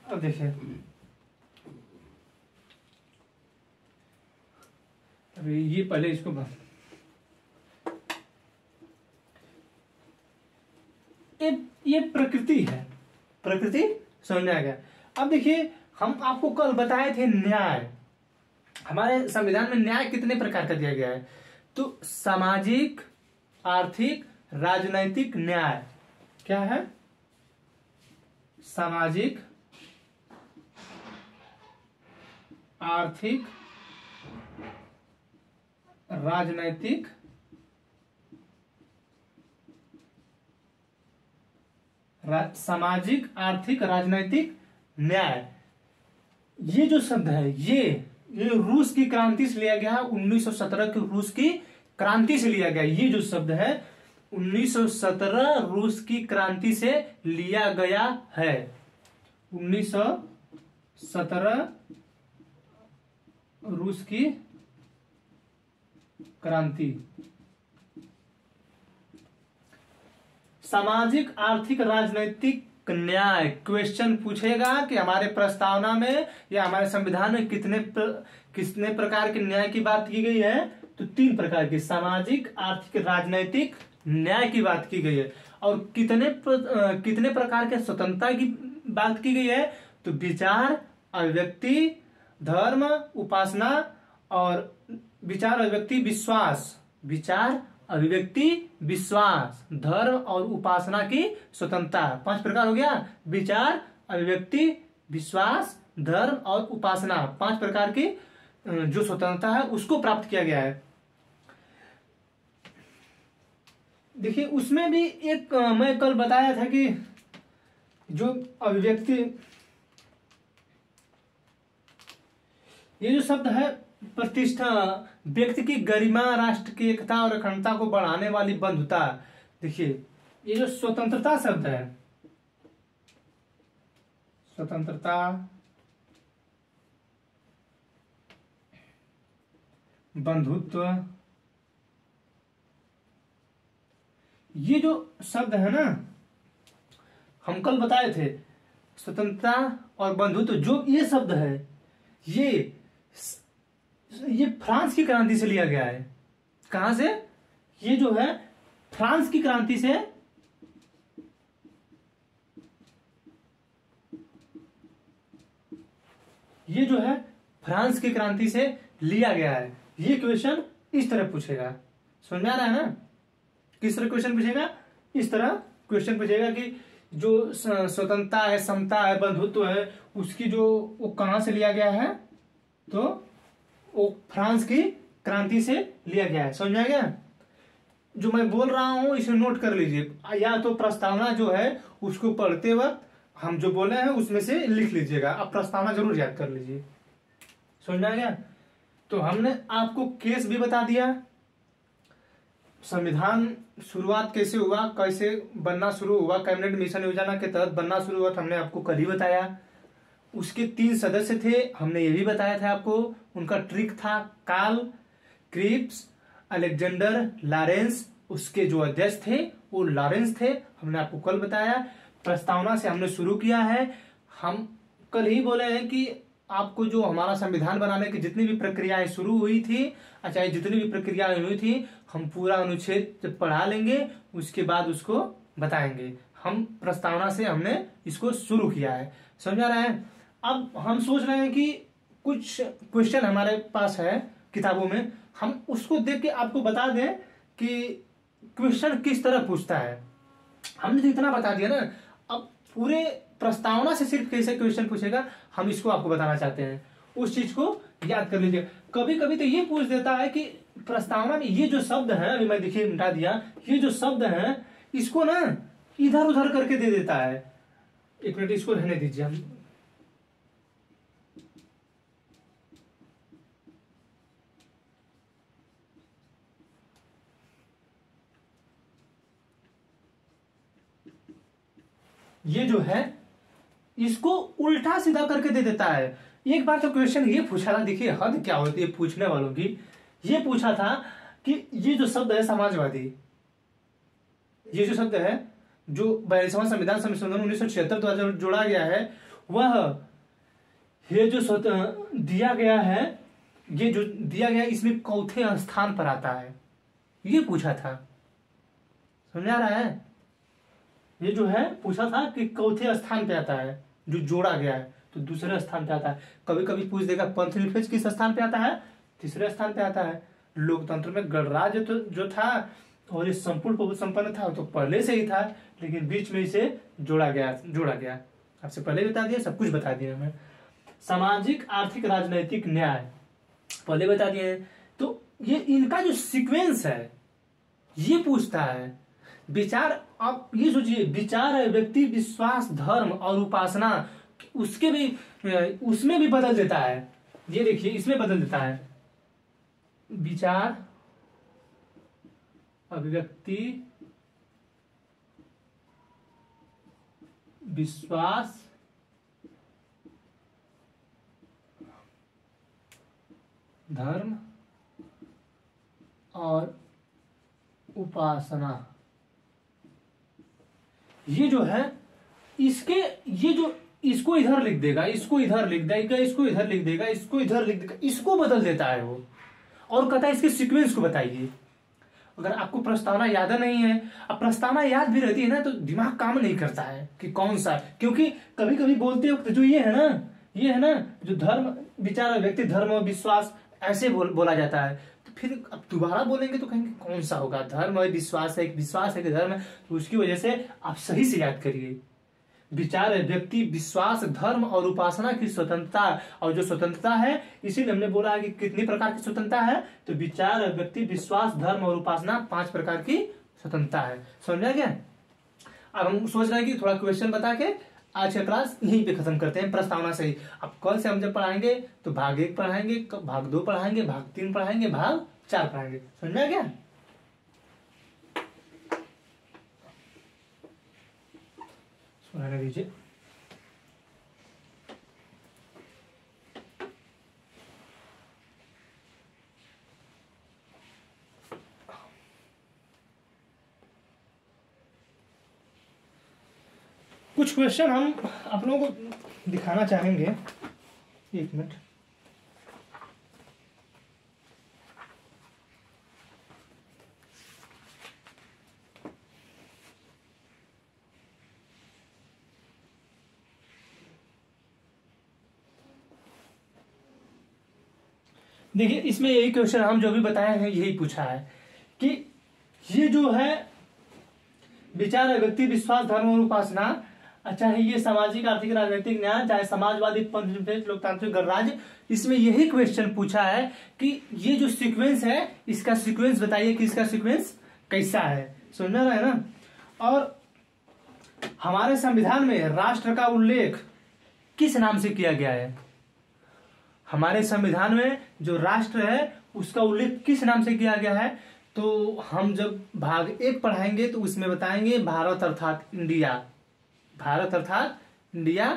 अब देखिए अभी ये पहले इसको ये प्रकृति है, प्रकृति समझ में आ गया। अब देखिए हम आपको कल बताए थे न्याय, हमारे संविधान में न्याय कितने प्रकार का दिया गया है, तो सामाजिक, आर्थिक, राजनैतिक न्याय। क्या है, सामाजिक, आर्थिक, राजनैतिक, सामाजिक, आर्थिक, राजनैतिक न्याय। ये जो शब्द है ये रूस की क्रांति से लिया गया, 1917 की रूस की क्रांति से लिया गया। ये जो शब्द है 1917 रूस की क्रांति से लिया गया है। 1917 रूस की क्रांति। सामाजिक, आर्थिक, राजनैतिक न्याय क्वेश्चन पूछेगा कि हमारे प्रस्तावना में या हमारे संविधान में कितने प्रकार के न्याय की बात की गई है, तो 3 प्रकार की, सामाजिक, आर्थिक, राजनैतिक न्याय की बात की गई है। और कितने प्रकार के स्वतंत्रता की बात की गई है, तो विचार, अभिव्यक्ति, धर्म, उपासना और विचार, अभिव्यक्ति, विश्वास, विचार, अभिव्यक्ति, विश्वास, धर्म और उपासना की स्वतंत्रता। 5 प्रकार हो गया, विचार, अभिव्यक्ति, विश्वास, धर्म और उपासना। 5 प्रकार की जो स्वतंत्रता है उसको प्राप्त किया गया है। देखिए उसमें भी एक मैं कल बताया था कि जो अभिव्यक्ति, ये जो शब्द है प्रतिष्ठा, व्यक्ति की गरिमा, राष्ट्र की एकता और अखंडता को बढ़ाने वाली बंधुता। देखिए ये जो स्वतंत्रता शब्द है, स्वतंत्रता, बंधुत्व, ये जो शब्द है ना हम कल बताए थे, स्वतंत्रता और बंधुत्व, जो ये शब्द है ये फ्रांस की क्रांति से लिया गया है। कहां से, ये जो है फ्रांस की क्रांति से, ये जो है फ्रांस की क्रांति से लिया गया है। ये क्वेश्चन इस तरह पूछेगा, समझ में आ रहा है ना। किस तरह क्वेश्चन पूछेगा, इस तरह क्वेश्चन पूछेगा कि जो स्वतंत्रता है, समता है, बंधुत्व है, उसकी जो वो कहां से लिया गया है, तो वो फ्रांस की क्रांति से लिया गया है। समझ में आ गया। जो मैं बोल रहा हूं इसे नोट कर लीजिए, या तो प्रस्तावना जो है उसको पढ़ते वक्त हम जो बोले हैं उसमें से लिख लीजिएगा, आप प्रस्तावना जरूर याद कर लीजिए। समझ में आ गया। तो हमने आपको केस भी बता दिया, संविधान शुरुआत कैसे हुआ, कैसे बनना शुरू हुआ, कैबिनेट मिशन योजना के तहत बनना शुरू हुआ, तो हमने आपको कल ही बताया। उसके 3 सदस्य थे, हमने ये भी बताया था आपको। उनका ट्रिक था कार्ल क्रिप्स, अलेक्जेंडर लॉरेंस, उसके जो अध्यक्ष थे वो लॉरेंस थे, हमने आपको कल बताया। प्रस्तावना से हमने शुरू किया है। हम कल ही बोले हैं कि आपको जो हमारा संविधान बनाने की जितनी भी प्रक्रियाएं शुरू हुई थी, चाहे जितनी भी प्रक्रियाएं हुई थी, हम पूरा अनुच्छेद पढ़ा लेंगे, उसके बाद उसको बताएंगे। हम प्रस्तावना से हमने इसको शुरू किया है। समझ आ रहा है। अब हम सोच रहे हैं कि कुछ क्वेश्चन हमारे पास है किताबों में, हम उसको देख के आपको बता दें कि क्वेश्चन किस तरह पूछता है। हमने तो इतना बता दिया ना, अब पूरे प्रस्तावना से सिर्फ कैसे क्वेश्चन पूछेगा हम इसको आपको बताना चाहते हैं। उस चीज को याद कर लीजिए। कभी कभी तो ये पूछ देता है कि प्रस्तावना में ये जो शब्द है, अभी मैं देखिए मिटा दिया, ये जो शब्द है इसको ना इधर उधर करके दे देता है। एक मिनट इसको रहने दीजिए हम। ये जो है इसको उल्टा सीधा करके दे देता है। एक बार तो क्वेश्चन ये पूछा था, देखिए हद क्या होती है पूछने वालों की। ये पूछा था कि ये जो शब्द है समाजवादी, ये जो शब्द है जो 42वां संविधान संशोधन 1976 द्वारा जोड़ा गया है, वह ये जो दिया गया है, ये जो दिया गया है इसमें चौथे स्थान पर आता है। ये पूछा था, समझ आ रहा है? ये जो है पूछा था कि चौथे स्थान पे आता है, जो जोड़ा गया है तो दूसरे स्थान पे आता है। कभी कभी पूछ देगा पंथ निरपेक्ष किस स्थान पे आता है, तीसरे स्थान पे आता है। लोकतंत्र में गणराज्य तो जो था और ये संपूर्ण बहुमत संपन्न था तो पहले से ही था, लेकिन बीच में इसे जोड़ा गया। आपसे पहले बता दिया, सब कुछ बता दिया मैं। सामाजिक आर्थिक राजनैतिक न्याय पहले बता दिए हैं। तो ये इनका जो सीक्वेंस है ये पूछता है। विचार, आप ये सोचिए, विचार है, व्यक्ति, विश्वास, धर्म और उपासना, उसमें भी बदल देता है। ये देखिए इसमें बदल देता है। विचार, अभिव्यक्ति, विश्वास, धर्म और उपासना, ये जो है इसको इधर लिख देगा, इसको इधर लिख देगा, इसको इधर लिख देगा, इसको इधर लिख देगा, इसको बदल देता है वो। और कहता है इसके सीक्वेंस को बताइए। अगर आपको प्रस्तावना याद नहीं है, अब प्रस्तावना याद भी रहती है ना तो दिमाग काम नहीं करता है कि कौन सा, क्योंकि कभी कभी बोलते वक्त जो ये है ना जो धर्म, विचार, व्यक्ति, धर्म और विश्वास ऐसे बोला जाता है, तो फिर अब दोबारा बोलेंगे तो कहेंगे कौन सा होगा, धर्म है, विश्वास है कि धर्म है। तो उसकी वजह से आप सही से याद करिए। विचार है, व्यक्ति, विश्वास, धर्म और उपासना की स्वतंत्रता, और जो स्वतंत्रता है इसीलिए हमने बोला है कि कितनी प्रकार की स्वतंत्रता है, तो विचार, व्यक्ति, विश्वास, धर्म और उपासना 5 प्रकार की स्वतंत्रता है। समझ गया? अब हम सोच रहे हैं कि थोड़ा क्वेश्चन बता के आज का क्लास यहीं पे खत्म करते हैं प्रस्तावना से ही। अब कल से हम जब पढ़ाएंगे तो भाग 1 पढ़ाएंगे, भाग 2 पढ़ाएंगे, भाग 3 पढ़ाएंगे, भाग 4 पढ़ाएंगे। समझ में आ गया? सुनाने दीजिए। कुछ क्वेश्चन हम आप लोगों को दिखाना चाहेंगे। 1 मिनट। देखिए इसमें यही क्वेश्चन हम जो भी बताए हैं यही पूछा है कि ये जो है विचार है, व्यक्ति, विश्वास, धर्म और उपासना, चाहे ये सामाजिक आर्थिक राजनीतिक न्याय, चाहे समाजवादी, पंथ निरपेक्ष, लोकतांत्रिक, गणराज्य, इसमें यही क्वेश्चन पूछा है कि ये जो सीक्वेंस है इसका सीक्वेंस बताइए कि इसका सीक्वेंस कैसा है। समझ में आ रहा है ना? और हमारे संविधान में राष्ट्र का उल्लेख किस नाम से किया गया है? हमारे संविधान में जो राष्ट्र है उसका उल्लेख किस नाम से किया गया है? तो हम जब भाग 1 पढ़ाएंगे तो उसमें बताएंगे भारत अर्थात इंडिया। भारत अर्थात इंडिया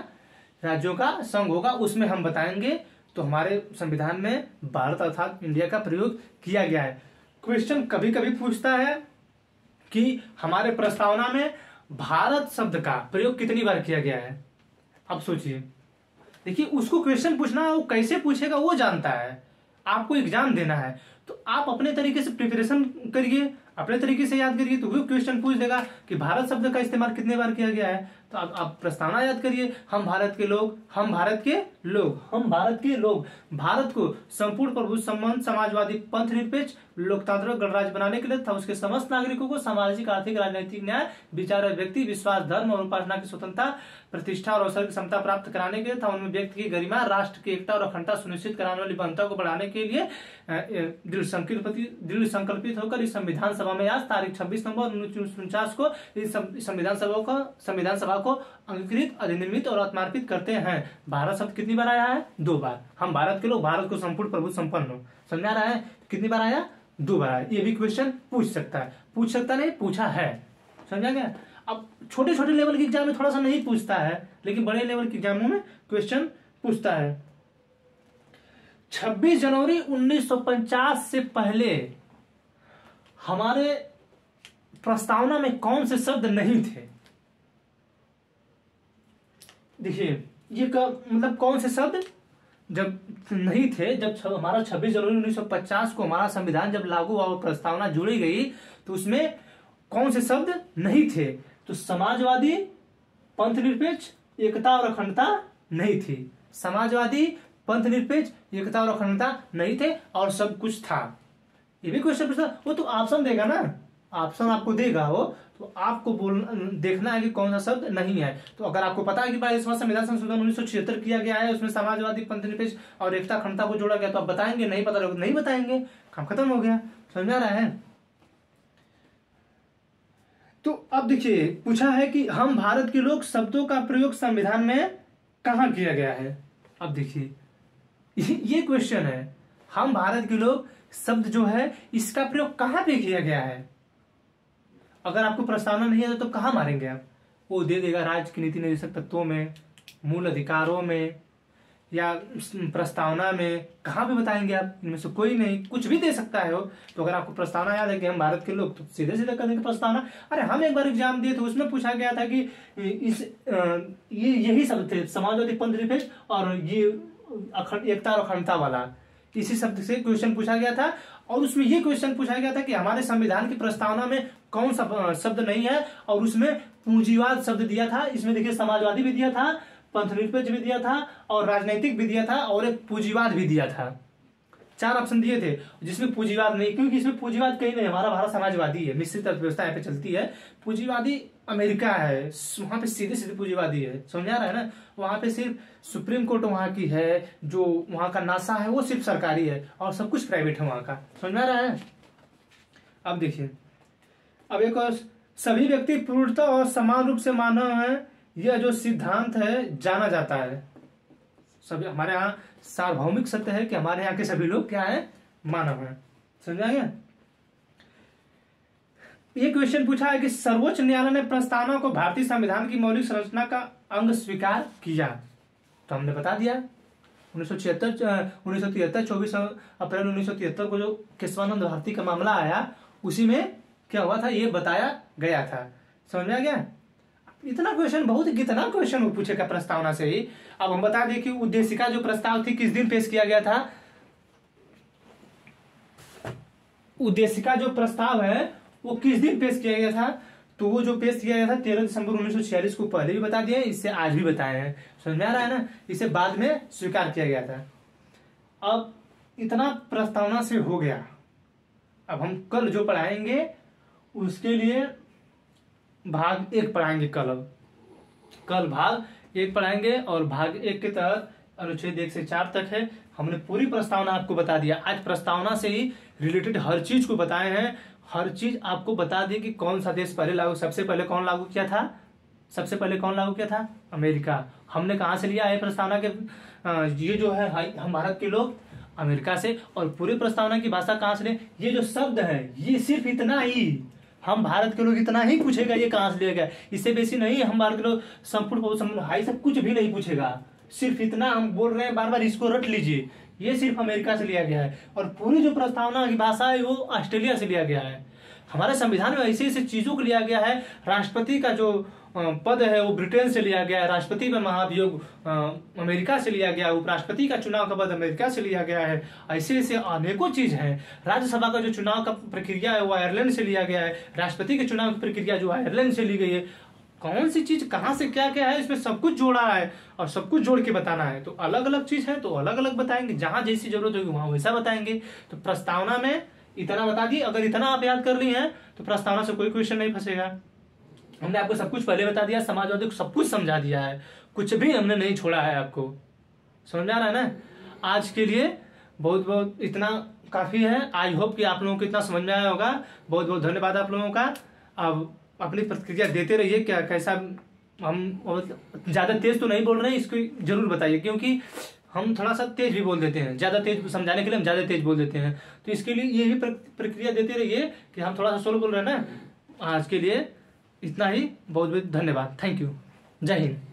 राज्यों का संघ होगा, उसमें हम बताएंगे। तो हमारे संविधान में भारत अर्थात इंडिया का प्रयोग किया गया है। क्वेश्चन कभी कभी पूछता है कि हमारे प्रस्तावना में भारत शब्द का प्रयोग कितनी बार किया गया है। अब सोचिए, देखिए उसको क्वेश्चन पूछना है, वो कैसे पूछेगा वो जानता है। आपको एग्जाम देना है तो आप अपने तरीके से प्रिपरेशन करिए, अपने तरीके से याद करिए तो वो क्वेश्चन पूछ देगा कि भारत शब्द का इस्तेमाल कितने बार किया गया है। तो आप प्रस्तावना याद करिए, हम भारत के लोग, हम भारत के लोग, हम भारत के लोग भारत को संपूर्ण प्रभुत्व संबंध समाजवादी पंथ निरपेक्ष लोकतांत्रिक गणराज्य बनाने के लिए तथा उसके समस्त नागरिकों को सामाजिक आर्थिक राजनीतिक न्याय विचार व्यक्ति विश्वास धर्म और उपासना की स्वतंत्रता प्रतिष्ठा और अवसर की क्षमता प्राप्त कराने के लिए तथा उनमें व्यक्ति की गरिमा राष्ट्र की एकता और अखंडता सुनिश्चित कराने वाली बंधुता को बढ़ाने के लिए दृढ़ संकल्पित होकर इस संविधान सभा में आज तारीख 26 नवंबर 1949 को इस संविधान सभा को अंगीकृत अधिनियमित और आत्मार्पित करते हैं। भारत शब्द कितनी बार आया है? 2 बार। हम भारत के लोग भारत को संपूर्ण प्रभुत्व संपन्न हो, समझा रहा है? कितनी बार आया? 2 बार आया। ये भी क्वेश्चन पूछ सकता है, पूछ सकता नहीं, पूछा है, समझा गया। अब छोटे छोटे लेवल के एग्जाम में थोड़ा सा नहीं पूछता है, लेकिन बड़े लेवल के एग्जामों में क्वेश्चन पूछता है। 26 जनवरी 1950 से पहले हमारे प्रस्तावना में कौन से शब्द नहीं थे? देखिए ये मतलब कौन से शब्द जब नहीं थे, जब हमारा 26 जनवरी 1950 को हमारा संविधान जब लागू हुआ और प्रस्तावना जोड़ी गई तो उसमें कौन से शब्द नहीं थे? तो समाजवादी पंथ निरपेक्ष एकता और अखंडता नहीं थी, समाजवादी पंथ निरपेक्ष एकता और अखंडता नहीं थे, और सब कुछ था। ये भी क्वेश्चन पूछता, वो तो ऑप्शन देगा ना, ऑप्शन आपको देगा वो, तो आपको देखना है कि कौन सा शब्द नहीं है। तो अगर आपको पता है कि 22वां संविधान संशोधन 1976 किया गया है, उसमें समाजवादी पंथ निरपेक्ष और एकता अखंडता को जोड़ा गया, तो आप बताएंगे, नहीं पता लोग नहीं बताएंगे, काम खत्म हो गया, समझ आ रहा है। तो अब देखिए पूछा है कि हम भारत के लोग शब्दों का प्रयोग संविधान में कहां किया गया है। अब देखिए ये क्वेश्चन है, हम भारत के लोग शब्द जो है इसका प्रयोग कहां पे किया गया है। अगर आपको प्रस्तावना नहीं है तो कहां मारेंगे आप? वो दे देगा राज्य की नीति निर्देशक तत्वों में, मूल अधिकारों में, या प्रस्तावना में, कहां पे बताएंगे आप? इनमें से कोई नहीं, कुछ भी दे सकता है वो। तो अगर आपको प्रस्तावना याद है कि हम भारत के लोग, तो सीधे सीधे कर देंगे प्रस्तावना। अरे हम एक बार एग्जाम दिए तो उसमें पूछा गया था कि यही शब्द थे, समाजवादी पंथ निरपेक्ष और ये एकता और अखंडता वाला, इसी शब्द से क्वेश्चन पूछा गया था। और उसमें ये क्वेश्चन पूछा गया था कि हमारे संविधान की प्रस्तावना में कौन सा शब्द नहीं है, और उसमें पूंजीवाद शब्द दिया था। इसमें देखिए समाजवादी भी दिया था, पंथ निरपेक्ष भी दिया था, और राजनीतिक भी दिया था, और एक पूंजीवाद भी दिया था। 4 ऑप्शन दिए थे जिसमें पूंजीवाद नहीं, क्योंकि इसमें पूंजीवाद कहीं नहीं, हमारा भारत समाजवादी है, मिश्रित अर्थव्यवस्था यहाँ पे चलती है। पूंजीवादी अमेरिका है, वहां पे सीधे सीधे पूंजीवादी है, समझा रहा है ना। वहां पे सिर्फ सुप्रीम कोर्ट वहां की है, जो वहां का नासा है वो सिर्फ सरकारी है, और सब कुछ प्राइवेट है वहां का, समझा रहा है। अब देखिए, अब एक और, सभी व्यक्ति पूर्णतः और समान रूप से मानव है, यह जो सिद्धांत है जाना जाता है। सभी हमारे यहाँ सार्वभौमिक सत्य है कि हमारे यहाँ के सभी लोग क्या है? मानव है, समझा गया। ये क्वेश्चन पूछा है कि सर्वोच्च न्यायालय ने प्रस्तावना को भारतीय संविधान की मौलिक संरचना का अंग स्वीकार किया। तो हमने बता दिया 1973 24 अप्रैल 1973 को जो केशवानंद भारती का मामला आया, उसी में क्या हुआ था ये बताया गया था, समझ में आ गया। इतना क्वेश्चन, बहुत कितना क्वेश्चन वो पूछेगा प्रस्तावना से ही। अब हम बता दें कि उद्देशिका जो प्रस्ताव थी किस दिन पेश किया गया था। उद्देशिका जो प्रस्ताव है वो किस दिन पेश किया गया था? तो वो जो पेश किया गया था 13 दिसंबर 1946 को, पहले भी बता दिए, इससे आज भी बताए हैं, समझ में आ रहा है ना। इसे बाद में स्वीकार किया गया था। अब इतना प्रस्तावना से हो गया। अब हम कल जो पढ़ाएंगे उसके लिए भाग 1 पढ़ाएंगे कल भाग 1 पढ़ाएंगे, और भाग 1 के तहत अनुच्छेद 1 से 4 तक है। हमने पूरी प्रस्तावना आपको बता दिया। आज प्रस्तावना से ही रिलेटेड हर चीज को बताए हैं, हर चीज आपको बता दी कि कौन सा देश पहले लागू, सबसे पहले कौन लागू किया था? सबसे पहले कौन लागू किया था? अमेरिका। हमने कहां से लिया है प्रस्तावना के? ये जो है हम भारत के लोग अमेरिका से। और पूरी प्रस्तावना की भाषा कहां से ले? ये जो शब्द है ये सिर्फ इतना ही, हम भारत के लोग इतना ही पूछेगा ये कहां से लिया गया, इससे बेसी नहीं। हम भारत के लोग संपूर्ण हाई से कुछ भी नहीं पूछेगा, सिर्फ इतना हम बोल रहे हैं बार बार, इसको रट लीजिए ये सिर्फ अमेरिका से लिया गया है। और पूरी जो प्रस्तावना की भाषा है वो ऑस्ट्रेलिया से लिया गया है। हमारे संविधान में ऐसी ऐसी चीजों को लिया गया है। राष्ट्रपति का जो पद है वो ब्रिटेन से लिया गया है, राष्ट्रपति में महाभियोग अमेरिका से लिया गया है, उपराष्ट्रपति का चुनाव का पद अमेरिका से लिया गया है। ऐसे ऐसे अनेकों चीज हैं। राज्यसभा का जो चुनाव का प्रक्रिया है वो आयरलैंड से लिया गया है। राष्ट्रपति के चुनाव की प्रक्रिया जो आयरलैंड से ली गई है। कौन सी चीज कहाँ से क्या क्या है, इसमें सब कुछ जोड़ा है और सब कुछ जोड़ के बताना है। तो अलग अलग चीज है तो अलग अलग बताएंगे, जहां जैसी जरूरत होगी वहां वैसा बताएंगे। तो प्रस्तावना में इतना बता दी, अगर इतना आप याद कर ली हैं तो प्रस्तावना से कोई क्वेश्चन नहीं फंसेगा। हमने आपको सब कुछ पहले बता दिया, समाजवादी को सब कुछ समझा दिया है, कुछ भी हमने नहीं छोड़ा है। आपको समझ आ रहा है ना। आज के लिए बहुत बहुत इतना काफी है। आई होप कि आप लोगों को इतना समझ में आया होगा। बहुत बहुत धन्यवाद आप लोगों का। अब अपनी प्रतिक्रिया देते रहिए, क्या कैसा हम ज्यादा तेज तो नहीं बोल रहे हैं, इसको जरूर बताइए, क्योंकि हम थोड़ा सा तेज भी बोल देते हैं। ज्यादा तेज समझाने के लिए हम ज्यादा तेज बोल देते हैं। तो इसके लिए यही प्रक्रिया देते रहिए कि हम थोड़ा सा स्लो बोल रहे हैं ना। आज के लिए इतना ही। बहुत बहुत धन्यवाद। Thank you. जय हिंद।